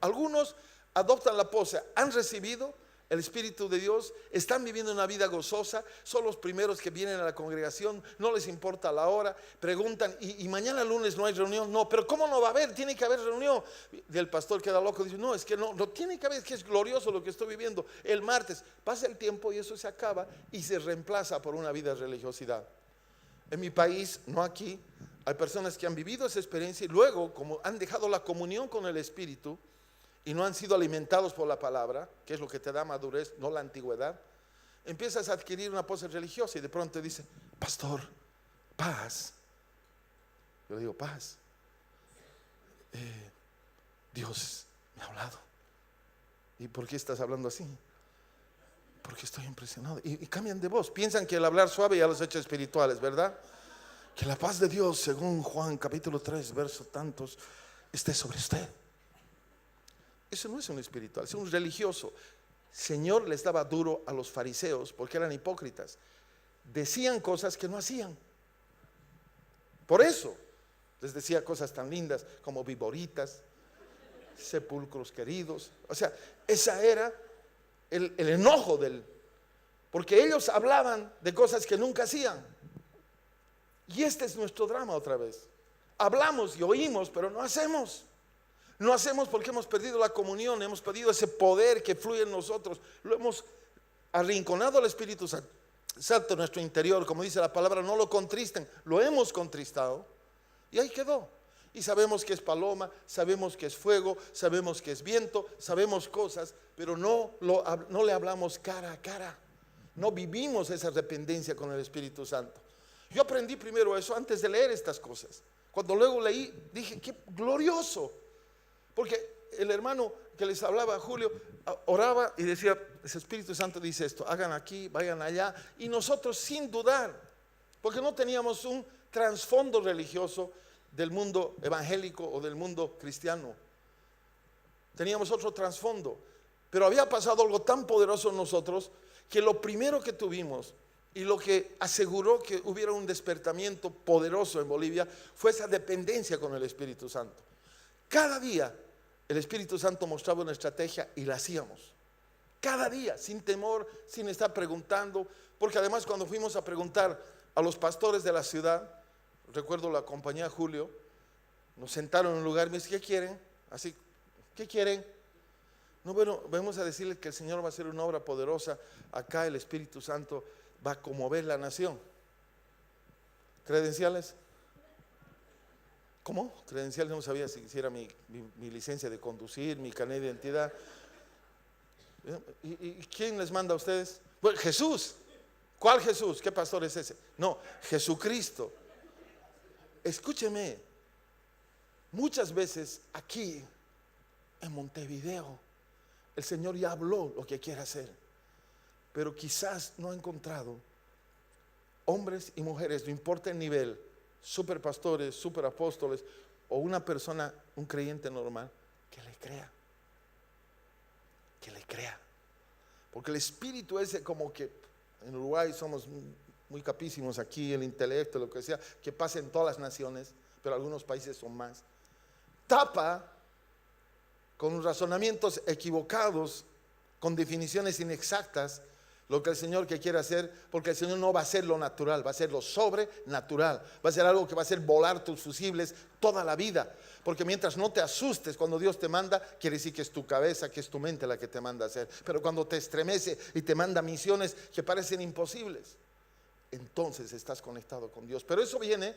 Algunos adoptan la pose, han recibido el Espíritu de Dios, están viviendo una vida gozosa, son los primeros que vienen a la congregación, no les importa la hora, preguntan: ¿y mañana lunes no hay reunión? No, pero ¿cómo no va a haber? Tiene que haber reunión. Y el pastor queda loco, dice: no, es que no tiene que haber, es que es glorioso lo que estoy viviendo. El martes pasa el tiempo y eso se acaba y se reemplaza por una vida de religiosidad. En mi país, no aquí, hay personas que han vivido esa experiencia y luego, como han dejado la comunión con el Espíritu y no han sido alimentados por la palabra, que es lo que te da madurez, no la antigüedad, empiezas a adquirir una pose religiosa y de pronto dice: pastor, paz. Yo le digo: paz. Dios me ha hablado. ¿Y por qué estás hablando así? Porque estoy impresionado. Y cambian de voz, piensan que el hablar suave ya los hecho espirituales, ¿verdad? Que la paz de Dios, según Juan capítulo 3, verso tantos, esté sobre usted. Eso no es un espiritual, es un religioso. Señor les daba duro a los fariseos porque eran hipócritas. Decían cosas que no hacían. Por eso les decía cosas tan lindas como viboritas, sepulcros queridos. O sea, esa era el enojo del, porque ellos hablaban de cosas que nunca hacían. Y este es nuestro drama otra vez. Hablamos y oímos, pero no hacemos. No hacemos porque hemos perdido la comunión, hemos perdido ese poder que fluye en nosotros. Lo hemos arrinconado al Espíritu Santo en nuestro interior, como dice la palabra, no lo contristen. Lo hemos contristado y ahí quedó. Y sabemos que es paloma, sabemos que es fuego, sabemos que es viento, sabemos cosas, pero no le hablamos cara a cara. No vivimos esa dependencia con el Espíritu Santo. Yo aprendí primero eso antes de leer estas cosas. Cuando luego leí, dije, qué glorioso. Porque el hermano que les hablaba, Julio, oraba y decía, ese Espíritu Santo dice esto, hagan aquí, vayan allá. Y nosotros sin dudar, porque no teníamos un trasfondo religioso del mundo evangélico o del mundo cristiano. Teníamos otro trasfondo. Pero había pasado algo tan poderoso en nosotros que lo primero que tuvimos y lo que aseguró que hubiera un despertamiento poderoso en Bolivia fue esa dependencia con el Espíritu Santo. Cada día el Espíritu Santo mostraba una estrategia y la hacíamos. Cada día, sin temor, sin estar preguntando. Porque además cuando fuimos a preguntar a los pastores de la ciudad, recuerdo la compañía Julio, nos sentaron en un lugar y me dice, ¿qué quieren? Así, ¿qué quieren? No, bueno, vamos a decirles que el Señor va a hacer una obra poderosa. Acá el Espíritu Santo va a conmover la nación. ¿Credenciales? ¿Cómo? Credenciales, no sabía si hiciera mi licencia de conducir, mi carnet de identidad. ¿Y quién les manda a ustedes? Bueno, Jesús. ¿Cuál Jesús? ¿Qué pastor es ese? No, Jesucristo. Escúcheme, muchas veces aquí en Montevideo el Señor ya habló lo que quiere hacer, pero quizás no ha encontrado hombres y mujeres, no importa el nivel, superpastores, superapóstoles o una persona, un creyente normal, que le crea. Que le crea. Porque el espíritu ese, como que en Uruguay somos muy capísimos aquí, el intelecto, lo que sea, que pasa en todas las naciones, pero algunos países son más. Tapa con razonamientos equivocados, con definiciones inexactas, lo que el Señor que quiere hacer, porque el Señor no va a hacer lo natural, va a hacer lo sobrenatural, va a ser algo que va a hacer volar tus fusibles toda la vida, porque mientras no te asustes cuando Dios te manda, quiere decir que es tu cabeza, que es tu mente la que te manda a hacer, pero cuando te estremece y te manda misiones que parecen imposibles, entonces estás conectado con Dios, pero eso viene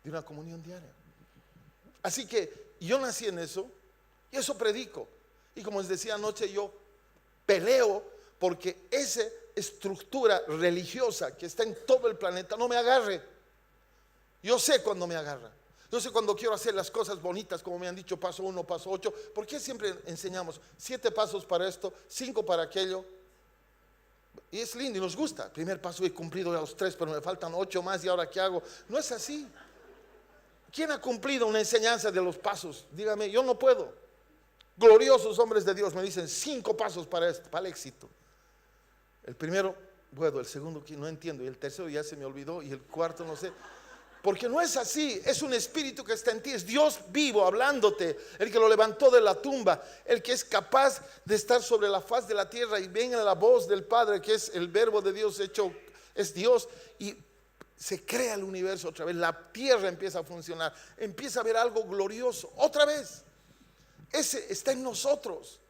de una comunión diaria. Así que yo nací en eso y eso predico, y como les decía anoche, yo peleo porque esa estructura religiosa que está en todo el planeta no me agarre. Yo sé cuando me agarra. Yo sé cuando quiero hacer las cosas bonitas, como me han dicho, paso 1, paso 8. ¿Por qué siempre enseñamos 7 pasos para esto, 5 para aquello? Y es lindo y nos gusta. El primer paso he cumplido ya los 3, pero me faltan 8 más y ahora ¿qué hago? No es así. ¿Quién ha cumplido una enseñanza de los pasos? Dígame, yo no puedo. Gloriosos hombres de Dios me dicen 5 pasos para esto, para el éxito. El primero puedo, el segundo no entiendo, y el tercero ya se me olvidó, y el cuarto no sé. Porque no es así, es un espíritu que está en ti, es Dios vivo hablándote, el que lo levantó de la tumba, el que es capaz de estar sobre la faz de la tierra y venga la voz del Padre, que es el verbo de Dios hecho, es Dios, y se crea el universo otra vez, la tierra empieza a funcionar, empieza a haber algo glorioso, otra vez. Ese está en nosotros.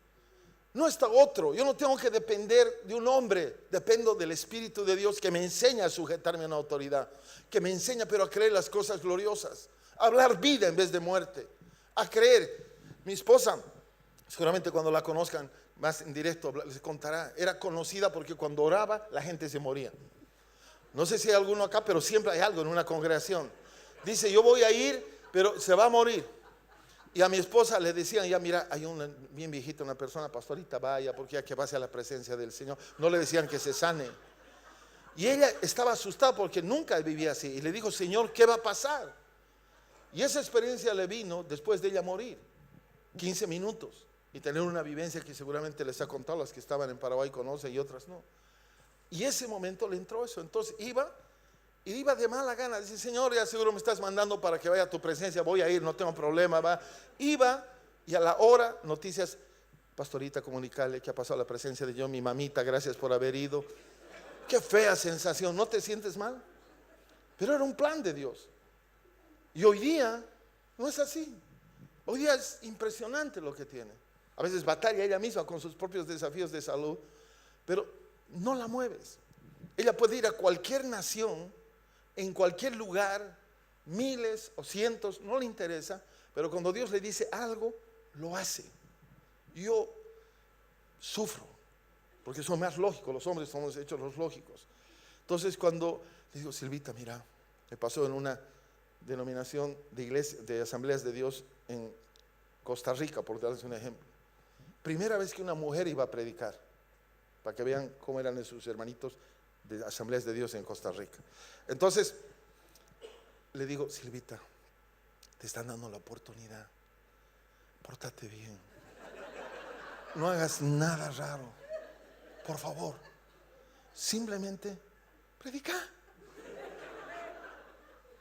No está otro. Yo no tengo que depender de un hombre. Dependo del Espíritu de Dios que me enseña a sujetarme a una autoridad. Que me enseña pero a creer las cosas gloriosas. A hablar vida en vez de muerte. A creer. Mi esposa, seguramente cuando la conozcan más en directo les contará. Era conocida porque cuando oraba la gente se moría. No sé si hay alguno acá, pero siempre hay algo en una congregación. Dice, yo voy a ir, pero se va a morir. Y a mi esposa le decían, ya mira, hay una bien viejita, una persona, pastorita, vaya, porque ya que va hacia la presencia del Señor. No le decían que se sane. Y ella estaba asustada porque nunca vivía así. Y le dijo, Señor, ¿qué va a pasar? Y esa experiencia le vino después de ella morir. 15 minutos. Y tener una vivencia que seguramente les ha contado, las que estaban en Paraguay conocen y otras no. Y ese momento le entró eso. Entonces iba de mala gana, dice, Señor, ya seguro me estás mandando para que vaya a tu presencia, voy a ir, no tengo problema, va. Iba Y a la hora, noticias, pastorita, comunicarle que ha pasado la presencia de Dios, mi mamita, gracias por haber ido. Qué fea sensación, ¿no te sientes mal? Pero era un plan de Dios. Y hoy día no es así. Hoy día es impresionante lo que tiene. A veces batalla ella misma con sus propios desafíos de salud, pero no la mueves. Ella puede ir a cualquier nación, en cualquier lugar, miles o cientos, no le interesa, pero cuando Dios le dice algo, lo hace. Yo sufro, porque eso es más lógico, los hombres somos hechos los lógicos. Entonces cuando le digo, Silvita, mira, me pasó en una denominación de iglesia, de asambleas de Dios en Costa Rica, por darles un ejemplo. Primera vez que una mujer iba a predicar, para que vean cómo eran sus hermanitos de asambleas de Dios en Costa Rica. Entonces le digo, Silvita, te están dando la oportunidad, pórtate bien, no hagas nada raro, por favor, simplemente predica.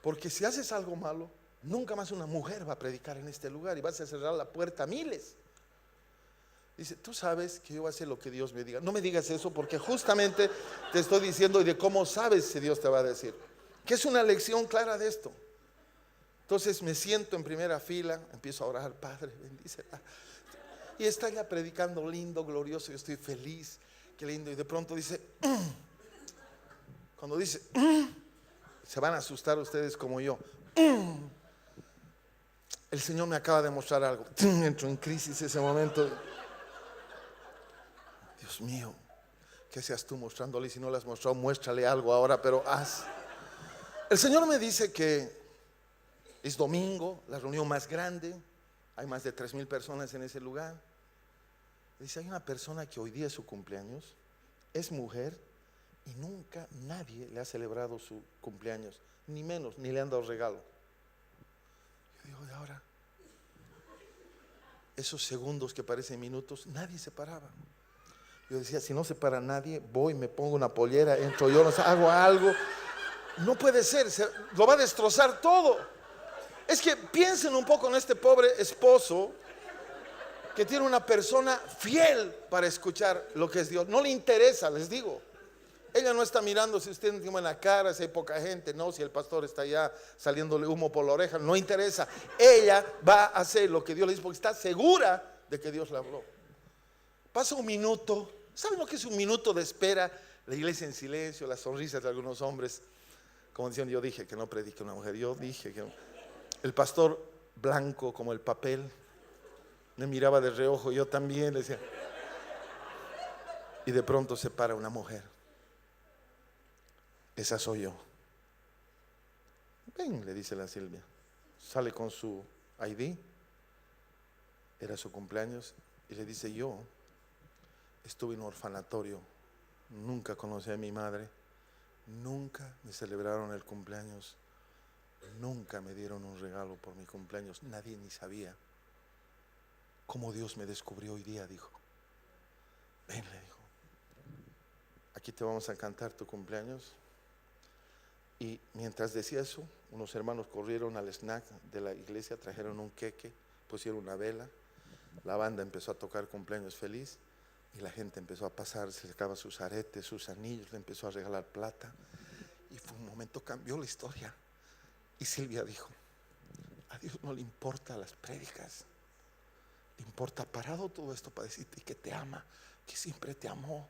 Porque si haces algo malo, nunca más una mujer va a predicar en este lugar y vas a cerrar la puerta a miles. Dice, tú sabes que yo voy a hacer lo que Dios me diga. No me digas eso porque justamente te estoy diciendo y de cómo sabes si Dios te va a decir. Que es una lección clara de esto. Entonces me siento en primera fila, empiezo a orar, Padre, bendícela. Y está ella predicando lindo, glorioso, yo estoy feliz, qué lindo. Y de pronto dice, cuando dice, se van a asustar ustedes como yo. El Señor me acaba de mostrar algo. Entro en crisis ese momento. Dios mío, ¿qué seas tú mostrándole? Si no le has mostrado, muéstrale algo ahora, pero haz. El Señor me dice que es domingo, la reunión más grande. Hay más de 3,000 personas en ese lugar. Dice, hay una persona que hoy día es su cumpleaños, es mujer y nunca nadie le ha celebrado su cumpleaños, ni menos, ni le han dado regalo. Yo digo, ¿y ahora? Esos segundos que parecen minutos, nadie se paraba. Yo decía, si no se para nadie, voy, me pongo una pollera, entro yo, no sé, hago algo. No puede ser, lo va a destrozar todo. Es que piensen un poco en este pobre esposo que tiene una persona fiel para escuchar lo que es Dios. No le interesa, les digo. Ella no está mirando si usted tiene en la cara, si hay poca gente, no, si el pastor está allá saliéndole humo por la oreja, no interesa. Ella va a hacer lo que Dios le dice porque está segura de que Dios le habló. Pasa un minuto, ¿saben lo que es un minuto de espera? La iglesia en silencio, las sonrisas de algunos hombres, como diciendo, yo dije que no predique una mujer, yo dije que no. El pastor blanco como el papel, me miraba de reojo, yo también le decía. Y de pronto se para una mujer. Esa soy yo. Ven, le dice la Silvia. Sale con su ID. Era su cumpleaños. Y le dice, yo estuve en un orfanatorio. Nunca conocí a mi madre. Nunca me celebraron el cumpleaños. Nunca me dieron un regalo por mi cumpleaños. Nadie ni sabía. Cómo Dios me descubrió hoy día, dijo. Ven, le dijo. Aquí te vamos a cantar tu cumpleaños. Y mientras decía eso, unos hermanos corrieron al snack de la iglesia, trajeron un queque, pusieron una vela, la banda empezó a tocar cumpleaños feliz y la gente empezó a pasar, se sacaba sus aretes, sus anillos, le empezó a regalar plata y fue un momento, cambió la historia. Y Silvia dijo, a Dios no le importa las prédicas, le importa parado todo esto para decirte que te ama, que siempre te amó.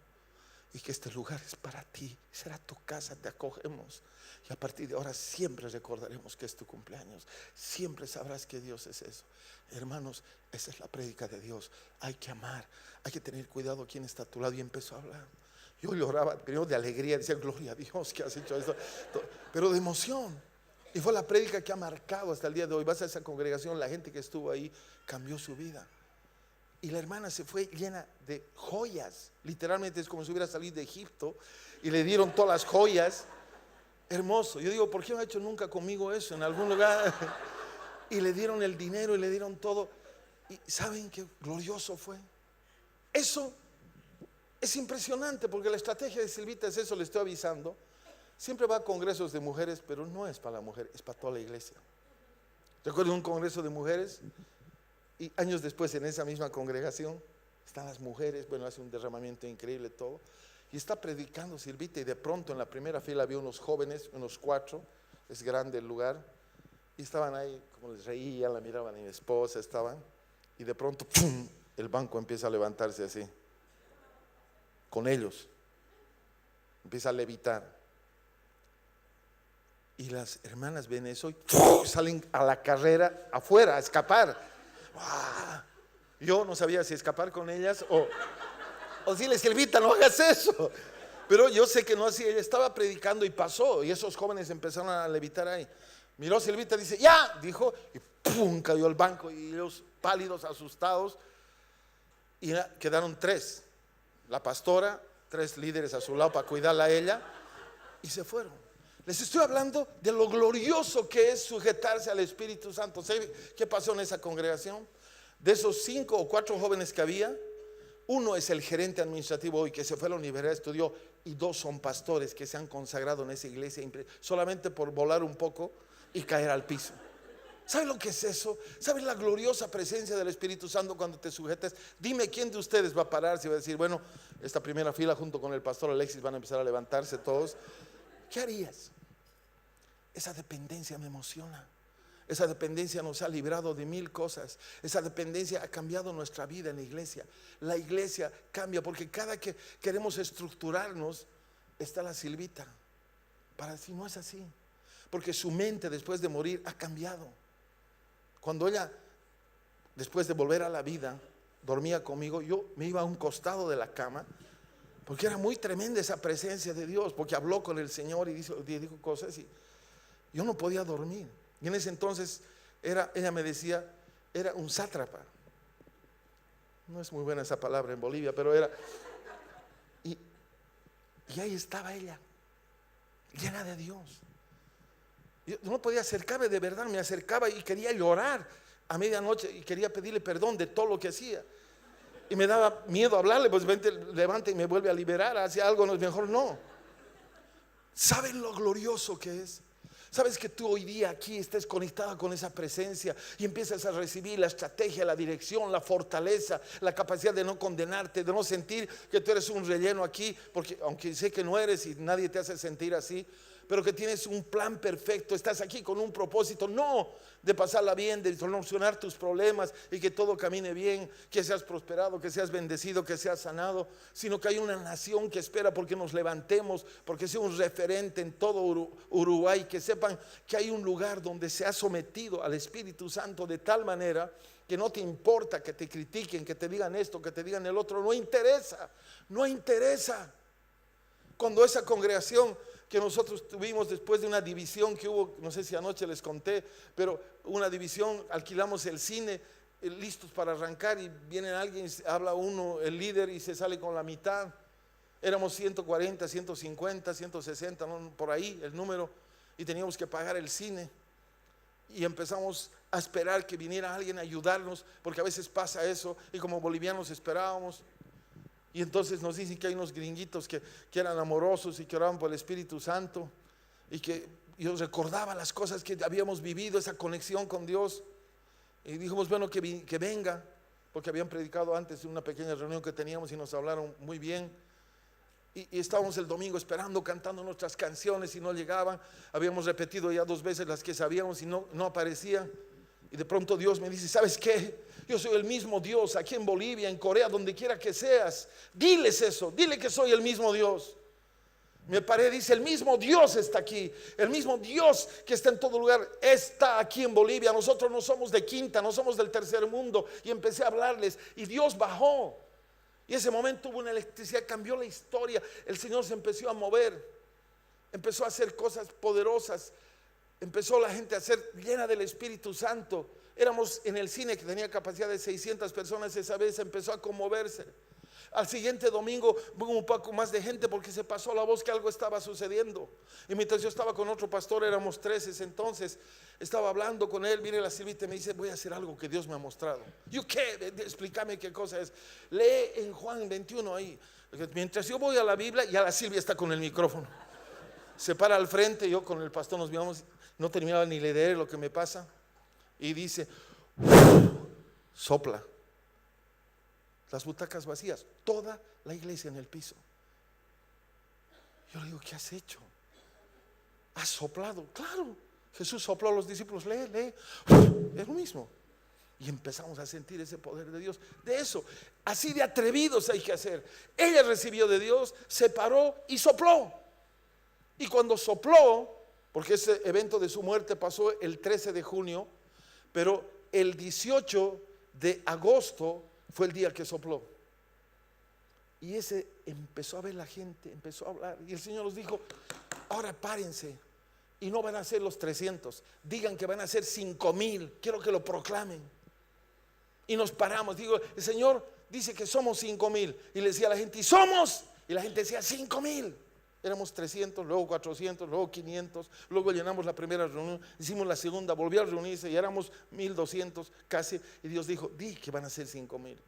Y que este lugar es para ti, será tu casa, te acogemos. Y a partir de ahora siempre recordaremos que es tu cumpleaños. Siempre sabrás que Dios es eso. Hermanos, esa es la prédica de Dios. Hay que amar, hay que tener cuidado quién está a tu lado. Y empezó a hablar. Yo lloraba primero de alegría, decía, gloria a Dios que has hecho esto. Pero de emoción. Y fue la prédica que ha marcado hasta el día de hoy. Vas a esa congregación, la gente que estuvo ahí cambió su vida. Y la hermana se fue llena de joyas. Literalmente es como si hubiera salido de Egipto y le dieron todas las joyas. Hermoso. Yo digo, ¿por qué no ha hecho nunca conmigo eso en algún lugar? Y le dieron el dinero y le dieron todo. Y ¿saben qué glorioso fue? Eso es impresionante porque la estrategia de Silvita es eso, le estoy avisando. Siempre va a congresos de mujeres, pero no es para la mujer, es para toda la iglesia. Recuerdo un congreso de mujeres. Y años después, en esa misma congregación, están las mujeres, bueno, hace un derramamiento increíble todo, y está predicando Silvita, y de pronto en la primera fila había unos jóvenes, unos 4, es grande el lugar, y estaban ahí, como les reían, la miraban, y mi esposa estaban, y de pronto, ¡pum!, el banco empieza a levantarse así, con ellos, empieza a levitar, y las hermanas ven eso y ¡pum!, salen a la carrera afuera, a escapar. ¡Ah! Yo no sabía si escapar con ellas o decirles, Silvita, no hagas eso. Pero yo sé que no así, ella estaba predicando y pasó, y esos jóvenes empezaron a levitar ahí. Miró Silvita, dice, ya, dijo, y pum, cayó el banco, y ellos pálidos, asustados, y quedaron 3, la pastora, 3 líderes a su lado para cuidarla a ella, y se fueron. Les estoy hablando de lo glorioso que es sujetarse al Espíritu Santo. ¿Sabe qué pasó en esa congregación? De esos 5 o 4 jóvenes que había, uno es el gerente administrativo hoy, que se fue a la universidad, estudió, y 2 son pastores que se han consagrado en esa iglesia solamente por volar un poco y caer al piso. ¿Sabe lo que es eso? ¿Sabe la gloriosa presencia del Espíritu Santo cuando te sujetas? Dime quién de ustedes va a pararse y va a decir, bueno, esta primera fila junto con el pastor Alexis van a empezar a levantarse todos. ¿Qué harías? Esa dependencia me emociona. Esa dependencia nos ha librado de 1000 cosas. Esa dependencia ha cambiado nuestra vida en la iglesia. La iglesia cambia porque cada que queremos estructurarnos está la Silvita para decir, no es así, porque su mente después de morir ha cambiado. Cuando ella, después de volver a la vida, dormía conmigo, yo me iba a un costado de la cama, porque era muy tremenda esa presencia de Dios, porque habló con el Señor y dijo cosas, y yo no podía dormir. Y en ese entonces ella me decía, era un sátrapa. No es muy buena esa palabra en Bolivia, pero era. Y ahí estaba ella, llena de Dios. Yo no podía acercarme, de verdad, me acercaba y quería llorar a medianoche y quería pedirle perdón de todo lo que hacía. Y me daba miedo hablarle, pues vente, levanta y me vuelve a liberar, hace algo, no es mejor no. ¿Saben lo glorioso que es? ¿Sabes que tú hoy día aquí estés conectada con esa presencia y empiezas a recibir la estrategia, la dirección, la fortaleza, la capacidad de no condenarte, de no sentir que tú eres un relleno aquí, porque aunque sé que no eres y nadie te hace sentir así, pero que tienes un plan perfecto, estás aquí con un propósito, no de pasarla bien, de solucionar tus problemas y que todo camine bien, que seas prosperado, que seas bendecido, que seas sanado, sino que hay una nación que espera porque nos levantemos, porque sea un referente en todo Uruguay, que sepan que hay un lugar donde se ha sometido al Espíritu Santo de tal manera que no te importa que te critiquen, que te digan esto, que te digan el otro, no interesa, no interesa. Cuando esa congregación que nosotros tuvimos después de una división que hubo, no sé si anoche les conté, pero una división, alquilamos el cine, listos para arrancar, y viene alguien, habla uno, el líder, y se sale con la mitad. Éramos 140, 150, 160, ¿no? Por ahí el número, y teníamos que pagar el cine. Y empezamos a esperar que viniera alguien a ayudarnos, porque a veces pasa eso, y como bolivianos esperábamos. Y entonces nos dicen que hay unos gringuitos que eran amorosos y que oraban por el Espíritu Santo, y que yo recordaba las cosas que habíamos vivido, esa conexión con Dios, y dijimos, bueno, que venga, porque habían predicado antes en una pequeña reunión que teníamos y nos hablaron muy bien. Y estábamos el domingo esperando, cantando nuestras canciones, y no llegaban. Habíamos repetido ya 2 veces las que sabíamos y no aparecían. Y de pronto Dios me dice, ¿sabes qué? Yo soy el mismo Dios aquí en Bolivia, en Corea, donde quiera que seas. Diles eso, dile que soy el mismo Dios. Me paré, dice, el mismo Dios está aquí. El mismo Dios que está en todo lugar está aquí en Bolivia. Nosotros no somos de quinta, no somos del tercer mundo. Y empecé a hablarles y Dios bajó. Y ese momento hubo una electricidad, cambió la historia. El Señor se empezó a mover, empezó a hacer cosas poderosas. Empezó la gente a ser llena del Espíritu Santo. Éramos en el cine que tenía capacidad de 600 personas. Esa vez empezó a conmoverse. Al siguiente domingo hubo un poco más de gente porque se pasó la voz que algo estaba sucediendo. Y mientras yo estaba con otro pastor, éramos 13 entonces, estaba hablando con él. Viene la Silvita y me dice, voy a hacer algo que Dios me ha mostrado. ¿Yo qué? Explícame qué cosa es. Lee en Juan 21 ahí. Mientras yo voy a la Biblia, ya la Silvia está con el micrófono. Se para al frente, yo con el pastor nos miramos, no terminaba ni leer lo que me pasa, y dice, sopla. Las butacas vacías, toda la iglesia en el piso. Yo le digo, ¿qué has hecho? ¿Has soplado? Claro, Jesús sopló a los discípulos, lee. Es lo mismo. Y empezamos a sentir ese poder de Dios. De eso, así de atrevidos hay que hacer. Ella recibió de Dios, se paró y sopló. Y cuando sopló, porque ese evento de su muerte pasó el 13 de junio, pero el 18 de agosto fue el día que sopló. Y ese empezó a ver la gente, empezó a hablar. Y el Señor nos dijo, ahora párense. Y no van a ser los 300, digan que van a ser 5,000. Quiero que lo proclamen. Y nos paramos, digo, el Señor dice que somos 5,000. Y le decía a la gente, ¿y somos? Y la gente decía 5,000. Éramos 300, luego 400, luego 500. Luego llenamos la primera reunión, hicimos la segunda, volvió a reunirse y éramos 1,200 casi. Y Dios dijo, di que van a ser 5,000.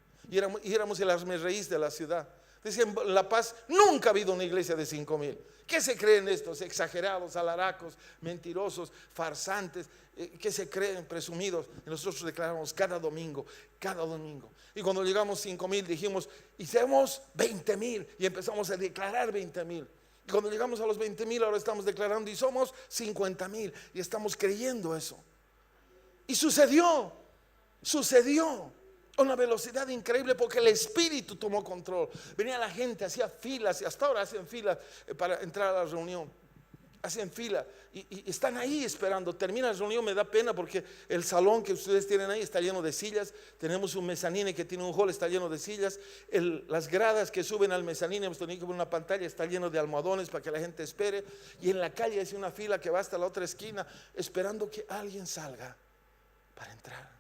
Y éramos el hazmerreír de la ciudad. Decían, en La Paz nunca ha habido una iglesia de 5,000. ¿Qué se creen estos exagerados, alaracos, mentirosos, farsantes? ¿Qué se creen presumidos? Y nosotros declaramos cada domingo. Y cuando llegamos 5,000 dijimos, hicimos 20,000 y empezamos a declarar 20,000. Y cuando llegamos a los 20,000 ahora estamos declarando y somos 50,000 y estamos creyendo eso. Y sucedió a una velocidad increíble porque el Espíritu tomó control. Venía la gente, hacía filas, y hasta ahora hacen filas para entrar a la reunión. Hacen fila y están ahí esperando. Termina la reunión, me da pena porque el salón que ustedes tienen ahí está lleno de sillas. Tenemos un mezanine que tiene un hall, está lleno de sillas. Las gradas que suben al mezanine, hemos tenido que poner una pantalla, está lleno de almohadones para que la gente espere. Y en la calle hay una fila que va hasta la otra esquina esperando que alguien salga para entrar.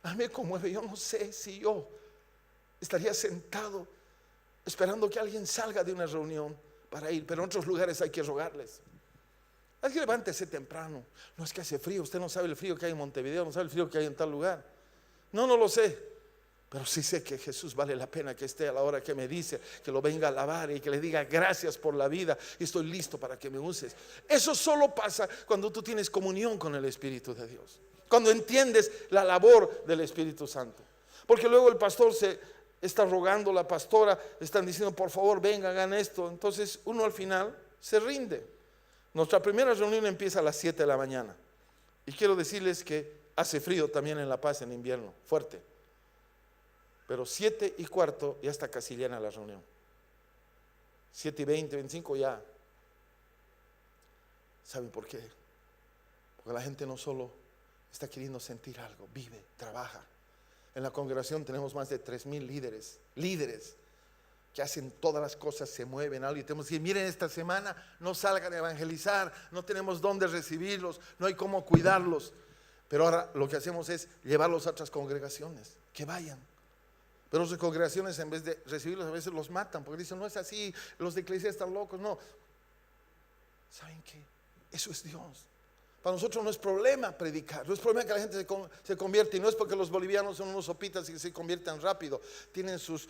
A mí me conmueve, yo no sé si yo estaría sentado esperando que alguien salga de una reunión para ir, pero en otros lugares hay que rogarles. Hay que levántese temprano. No, es que hace frío, usted no sabe el frío que hay en Montevideo, no sabe el frío que hay en tal lugar. No lo sé, pero sí sé que Jesús vale la pena que esté a la hora que me dice, que lo venga a alabar y que le diga gracias por la vida y estoy listo para que me uses. Eso solo pasa cuando tú tienes comunión con el Espíritu de Dios, cuando entiendes la labor del Espíritu Santo. Porque luego el pastor se está rogando, la pastora están diciendo por favor vengan, hagan esto. Entonces uno al final se rinde. Nuestra primera reunión empieza a las 7 de la mañana y quiero decirles que hace frío también en La Paz en invierno, fuerte. Pero 7:15 ya está casi llena la reunión. 7:20, 25 ya. ¿Saben por qué? Porque la gente no solo está queriendo sentir algo, vive, trabaja. En la congregación tenemos más de 3,000 líderes que hacen todas las cosas, se mueven algo y tenemos que decir, miren, esta semana no salgan a evangelizar, no tenemos dónde recibirlos, no hay cómo cuidarlos. Pero ahora lo que hacemos es llevarlos a otras congregaciones, que vayan. Pero otras congregaciones en vez de recibirlos a veces los matan, porque dicen, no es así, los de iglesia están locos. No, ¿saben qué? Eso es Dios. Para nosotros no es problema predicar, no es problema que la gente se convierta, y no es porque los bolivianos son unos sopitas y que se conviertan rápido, tienen sus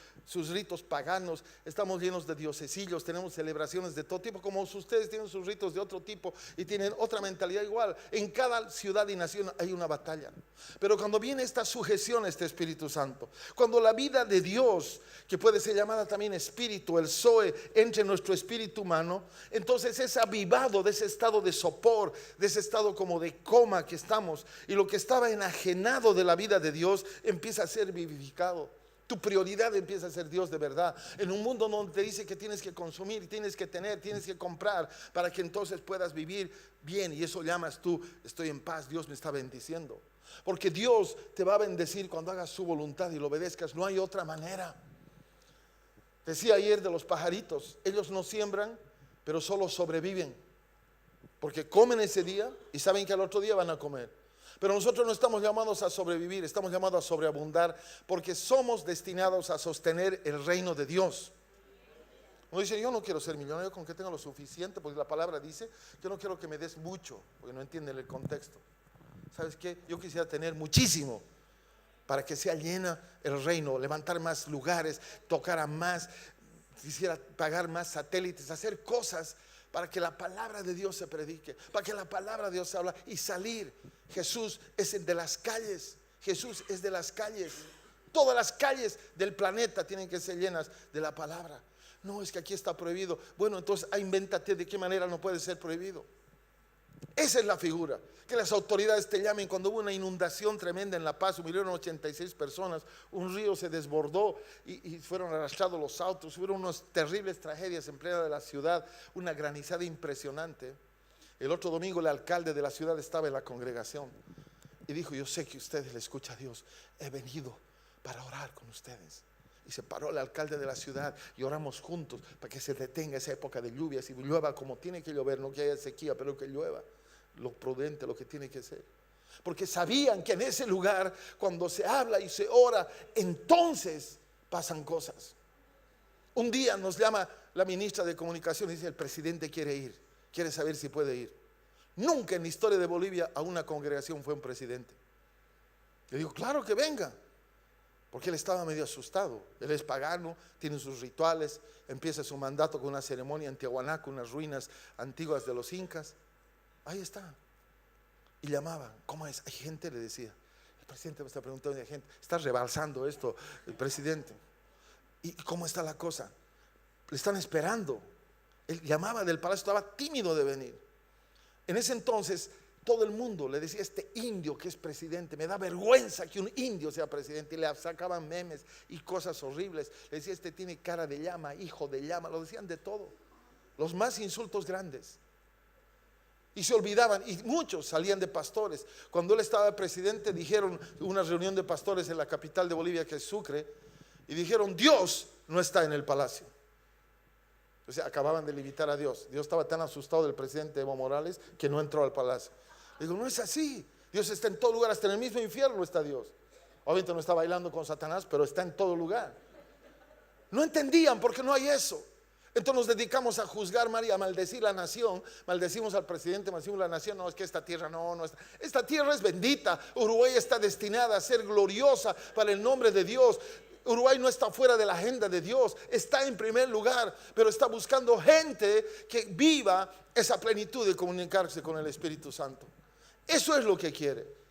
ritos paganos, estamos llenos de diocesillos, tenemos celebraciones de todo tipo, como ustedes tienen sus ritos de otro tipo y tienen otra mentalidad igual. En cada ciudad y nación hay una batalla, pero cuando viene esta sujeción a este Espíritu Santo, cuando la vida de Dios, que puede ser llamada también espíritu, el Zoe, entre en nuestro espíritu humano, entonces es avivado de ese estado de sopor, de ese estado como de coma que estamos, y lo que estaba enajenado de la vida de Dios empieza a ser vivificado. Tu prioridad empieza a ser Dios de verdad, en un mundo donde te dice que tienes que consumir, tienes que tener, tienes que comprar para que entonces puedas vivir bien, y eso llamas tú, estoy en paz, Dios me está bendiciendo, porque Dios te va a bendecir cuando hagas su voluntad y lo obedezcas. No hay otra manera. Decía ayer de los pajaritos, ellos no siembran, pero solo sobreviven, porque comen ese día y saben que al otro día van a comer. Pero nosotros no estamos llamados a sobrevivir, estamos llamados a sobreabundar, porque somos destinados a sostener el reino de Dios. Uno dice, yo no quiero ser millonario con que tenga lo suficiente, porque la palabra dice que no quiero que me des mucho, porque no entienden el contexto. ¿Sabes qué? Yo quisiera tener muchísimo para que sea llena el reino, levantar más lugares, tocar a más, quisiera pagar más satélites, hacer cosas para que la palabra de Dios se predique, para que la palabra de Dios se habla y salir. Jesús es el de las calles, Jesús es de las calles. Todas las calles del planeta tienen que ser llenas de la palabra. No, es que aquí está prohibido. Bueno, entonces invéntate de qué manera no puede ser prohibido. Esa es la figura. Que las autoridades te llamen. Cuando hubo una inundación tremenda en La Paz, murieron 86 personas, un río se desbordó y fueron arrastrados los autos. Hubo unas terribles tragedias en plena de la ciudad, una granizada impresionante. El otro domingo el alcalde de la ciudad estaba en la congregación y dijo: yo sé que ustedes le escuchan a Dios, he venido para orar con ustedes. Y se paró el alcalde de la ciudad y oramos juntos para que se detenga esa época de lluvias y llueva como tiene que llover, no que haya sequía, pero que llueva lo prudente, lo que tiene que ser. Porque sabían que en ese lugar, cuando se habla y se ora, entonces pasan cosas. Un día nos llama la ministra de Comunicación y dice: el presidente quiere ir, quiere saber si puede ir. Nunca en la historia de Bolivia a una congregación fue un presidente. Le digo: claro que venga. Porque él estaba medio asustado. Él es pagano, tiene sus rituales, empieza su mandato con una ceremonia en Tiahuanaco, unas ruinas antiguas de los incas. Ahí está. Y llamaba: ¿cómo es? Hay gente, le decía. El presidente me está preguntando, hay gente, está rebalsando esto el presidente. ¿Y cómo está la cosa? Le están esperando. Él llamaba del palacio, estaba tímido de venir. En ese entonces todo el mundo le decía: este indio que es presidente, me da vergüenza que un indio sea presidente. Y le sacaban memes y cosas horribles. Le decía: este tiene cara de llama, hijo de llama. Lo decían de todo, los más insultos grandes. Y se olvidaban, y muchos salían de pastores. Cuando él estaba presidente, dijeron, una reunión de pastores en la capital de Bolivia, que es Sucre, y dijeron: Dios no está en el palacio. O sea, acababan de limitar a Dios. Dios estaba tan asustado del presidente Evo Morales que no entró al palacio. Digo: no es así. Dios está en todo lugar, hasta en el mismo infierno está Dios. Obviamente no está bailando con Satanás, pero está en todo lugar. No entendían porque no hay eso. Entonces nos dedicamos a juzgar, María, a maldecir la nación. Maldecimos al presidente, maldecimos la nación. No, es que esta tierra no está. Esta tierra es bendita. Uruguay está destinada a ser gloriosa para el nombre de Dios. Uruguay no está fuera de la agenda de Dios, está en primer lugar, pero está buscando gente que viva esa plenitud de comunicarse con el Espíritu Santo. Eso es lo que quiere.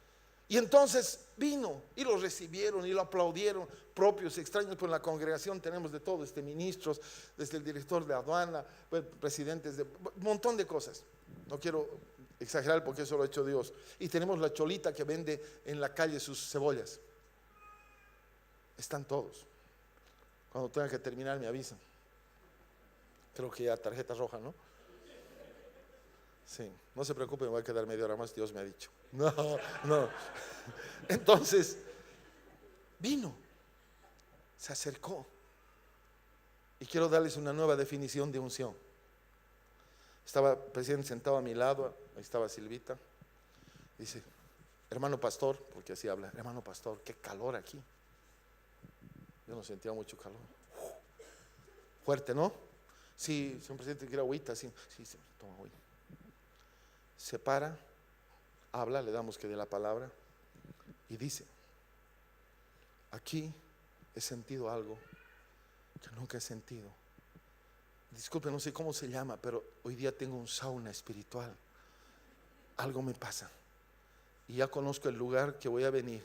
Y entonces vino y lo recibieron y lo aplaudieron, propios, extraños. Pues en la congregación tenemos de todo, ministros, desde el director de aduana, presidentes de un montón de cosas. No quiero exagerar porque eso lo ha hecho Dios. Y tenemos la cholita que vende en la calle sus cebollas. Están todos. Cuando tengan que terminar me avisan. Creo que ya tarjeta roja, ¿no? Sí, no se preocupe, me voy a quedar media hora más, Dios me ha dicho. No. Entonces, vino, se acercó. Y quiero darles una nueva definición de unción. Estaba el presidente sentado a mi lado, ahí estaba Silvita. Dice: hermano pastor, porque así habla, hermano pastor, qué calor aquí. Yo no sentía mucho calor. Fuerte, ¿no? Sí, señor presidente, quiere agüita. Sí, toma agüita. Se para, habla, le damos que dé la palabra y dice: aquí he sentido algo que nunca he sentido. Disculpe, no sé cómo se llama, pero hoy día tengo un sauna espiritual. Algo me pasa y ya conozco el lugar que voy a venir,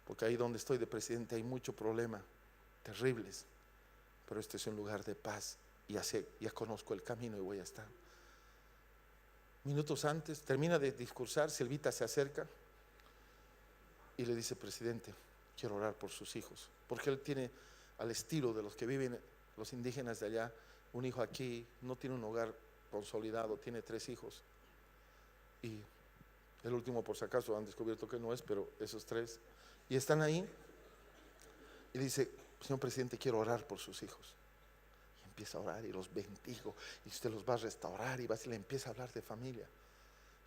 porque ahí donde estoy de presidente hay mucho problema, terribles, pero este es un lugar de paz y ya conozco el camino y voy a estar. Minutos antes, termina de discursar, Silvita se acerca y le dice: presidente, quiero orar por sus hijos, porque él tiene, al estilo de los que viven los indígenas de allá, un hijo aquí, no tiene un hogar consolidado, tiene 3 hijos y el último, por si acaso, han descubierto que no es, pero esos 3 y están ahí. Y dice: señor presidente, quiero orar por sus hijos. Y empieza a orar y los bendigo y usted los va a restaurar, y le empieza a hablar de familia.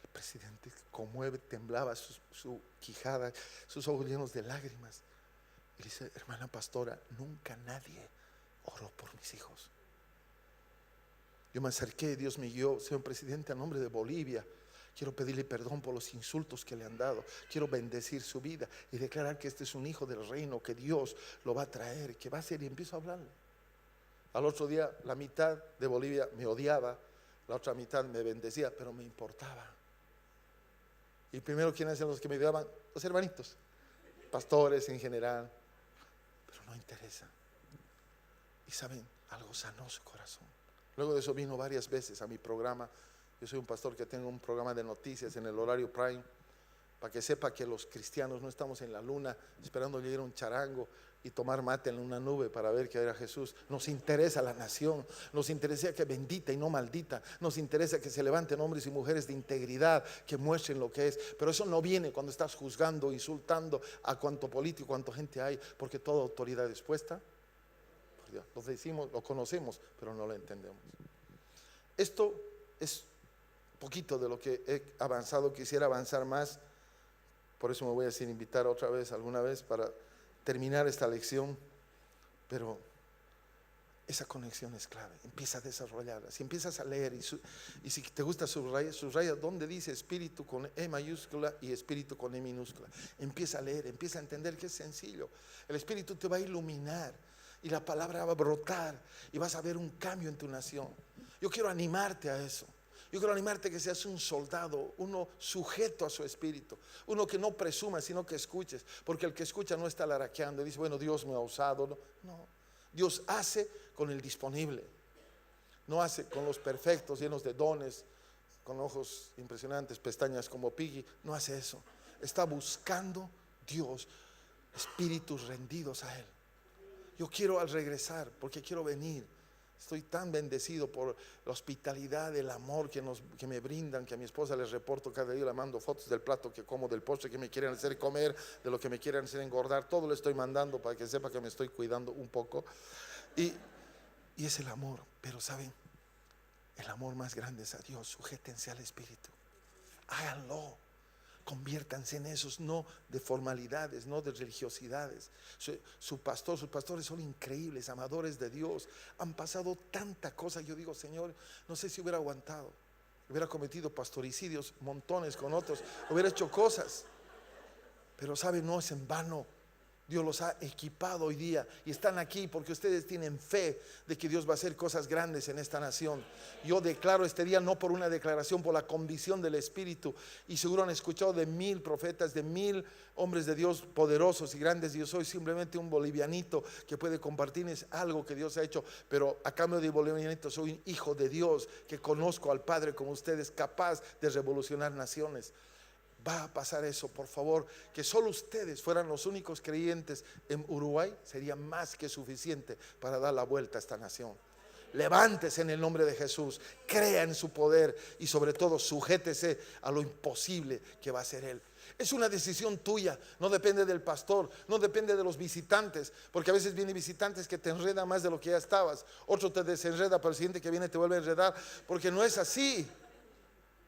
El presidente conmueve, temblaba su quijada, sus ojos llenos de lágrimas. Y dice: hermana pastora, nunca nadie oró por mis hijos. Yo me acerqué, Dios me guió: señor presidente, a nombre de Bolivia, quiero pedirle perdón por los insultos que le han dado. Quiero bendecir su vida y declarar que este es un hijo del reino, que Dios lo va a traer, que va a ser. Y empiezo a hablarle. Al otro día, la mitad de Bolivia me odiaba, la otra mitad me bendecía, pero me importaba. Y primero, ¿quiénes eran los que me odiaban? Los hermanitos. pastores en general, pero no interesa. Y saben, algo sanó su corazón. Luego de eso vino varias veces a mi programa. Yo soy un pastor que tengo un programa de noticias en el horario prime, para que sepa que los cristianos no estamos en la luna esperando llegar un charango y tomar mate en una nube para ver que era Jesús. Nos interesa la nación, nos interesa que bendita y no maldita, nos interesa que se levanten hombres y mujeres de integridad, que muestren lo que es. Pero eso no viene cuando estás juzgando, insultando a cuánto político, cuánta gente hay, porque toda autoridad es puesta por Dios. Lo decimos, lo conocemos, pero no lo entendemos. Esto es poquito de lo que he avanzado. Quisiera avanzar más, por eso me voy a hacer invitar otra vez, alguna vez, para terminar esta lección. Pero esa conexión es clave. Empieza a desarrollarla. Si empiezas a leer y si te gusta subraya donde dice espíritu con E mayúscula y espíritu con E minúscula. Empieza a leer, empieza a entender que es sencillo. El espíritu te va a iluminar y la palabra va a brotar y vas a ver un cambio en tu nación. Yo quiero animarte a eso. Yo quiero animarte que seas un soldado, uno sujeto a su espíritu, uno que no presuma, sino que escuches, porque el que escucha no está laraqueando y dice, bueno, Dios me ha usado. No, Dios hace con el disponible, no hace con los perfectos, llenos de dones, con ojos impresionantes, pestañas como Piggy. No hace eso. Está buscando Dios espíritus rendidos a Él. Yo quiero al regresar, porque quiero venir. Estoy tan bendecido por la hospitalidad, el amor que me brindan, que a mi esposa les reporto cada día, le mando fotos del plato que como, del postre que me quieren hacer comer, de lo que me quieren hacer engordar. Todo le estoy mandando para que sepa que me estoy cuidando un poco. Y es el amor. Pero ¿saben? El amor más grande es a Dios. Sujétense al Espíritu. Háganlo. Conviértanse en esos, no de formalidades, no de religiosidades. Sus pastores son increíbles, amadores de Dios. Han pasado tanta cosa. Yo digo, Señor, no sé si hubiera aguantado. Hubiera cometido pastoricidios, montones con otros. Hubiera hecho cosas. Pero sabe, no es en vano. Dios los ha equipado hoy día y están aquí porque ustedes tienen fe de que Dios va a hacer cosas grandes en esta nación. Yo declaro este día no por una declaración, por la convicción del Espíritu. Y seguro han escuchado de 1000 profetas, de 1000 hombres de Dios poderosos y grandes. Yo soy simplemente un bolivianito que puede compartirles algo que Dios ha hecho, pero a cambio de bolivianito soy un hijo de Dios que conozco al Padre como ustedes, capaz de revolucionar naciones. Va a pasar eso, por favor. Que solo ustedes fueran los únicos creyentes en Uruguay sería más que suficiente para dar la vuelta a esta nación. Levántese en el nombre de Jesús, crea en su poder y sobre todo sujétese a lo imposible que va a hacer Él. Es una decisión tuya, no depende del pastor, no depende de los visitantes, porque a veces vienen visitantes que te enredan más de lo que ya estabas. Otro te desenreda, pero el siguiente que viene te vuelve a enredar, porque no es así.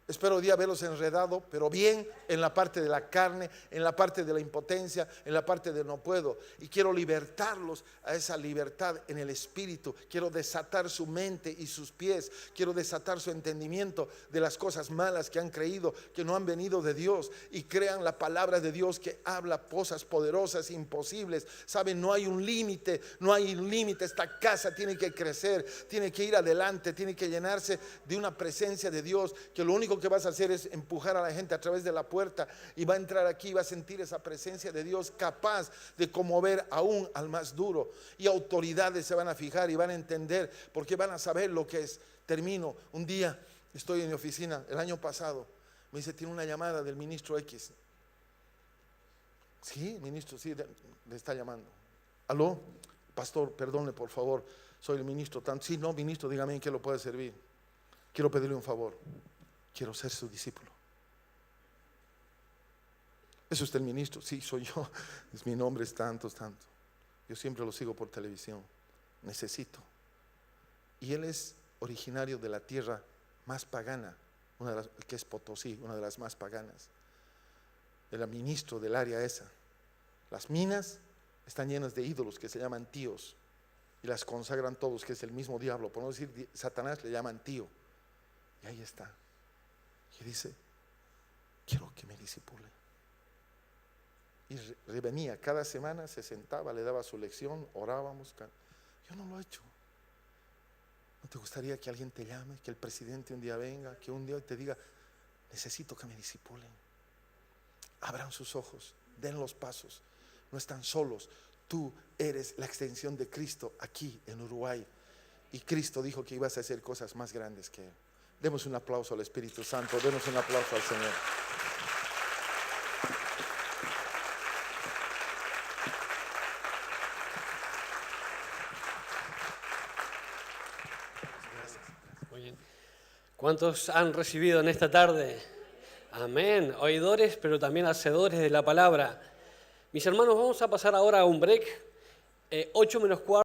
Espero hoy día verlos enredados, pero bien en la parte de la carne, en la parte de la impotencia, en la parte de no puedo. Y quiero libertarlos a esa libertad en el espíritu. Quiero desatar su mente y sus pies. Quiero desatar su entendimiento de las cosas malas que han creído, que no han venido de Dios. Y crean la palabra de Dios que habla cosas poderosas, imposibles. Saben, no hay un límite, no hay un límite. Esta casa tiene que crecer, tiene que ir adelante, tiene que llenarse de una presencia de Dios, que lo único que vas a hacer es empujar a la gente a través de la puerta y va a entrar aquí y va a sentir esa presencia de Dios capaz de conmover aún al más duro. Y autoridades se van a fijar y van a entender, porque van a saber lo que es. Termino. Un día estoy en mi oficina, el año pasado, me dice, tiene una llamada del ministro X. Sí, ministro, sí, le está llamando. Aló, pastor, perdone por favor, soy el ministro tanto. Sí, no, ministro, dígame en qué lo puede servir. Quiero pedirle un favor. Quiero ser su discípulo. ¿Es usted el ministro? Sí, soy yo. Mi nombre es tanto. Yo siempre lo sigo por televisión. Necesito. Y él es originario de la tierra más pagana, que es Potosí, una de las más paganas. Era ministro del área esa. Las minas están llenas de ídolos que se llaman tíos y las consagran todos, que es el mismo diablo. Por no decir Satanás, le llaman tío. Y ahí está. Y dice, quiero que me discipule. Y venía cada semana, se sentaba, le daba su lección, orábamos. Yo no lo he hecho. ¿No te gustaría que alguien te llame, que el presidente un día venga, que un día te diga, necesito que me discipulen? Abran sus ojos, den los pasos. no están solos. Tú eres la extensión de Cristo aquí en Uruguay. Y Cristo dijo que ibas a hacer cosas más grandes que Él. Demos un aplauso al Espíritu Santo, demos un aplauso al Señor. Muy bien. ¿Cuántos han recibido en esta tarde? Amén. Oidores, pero también hacedores de la palabra. Mis hermanos, vamos a pasar ahora a un break. 8 menos cuarto.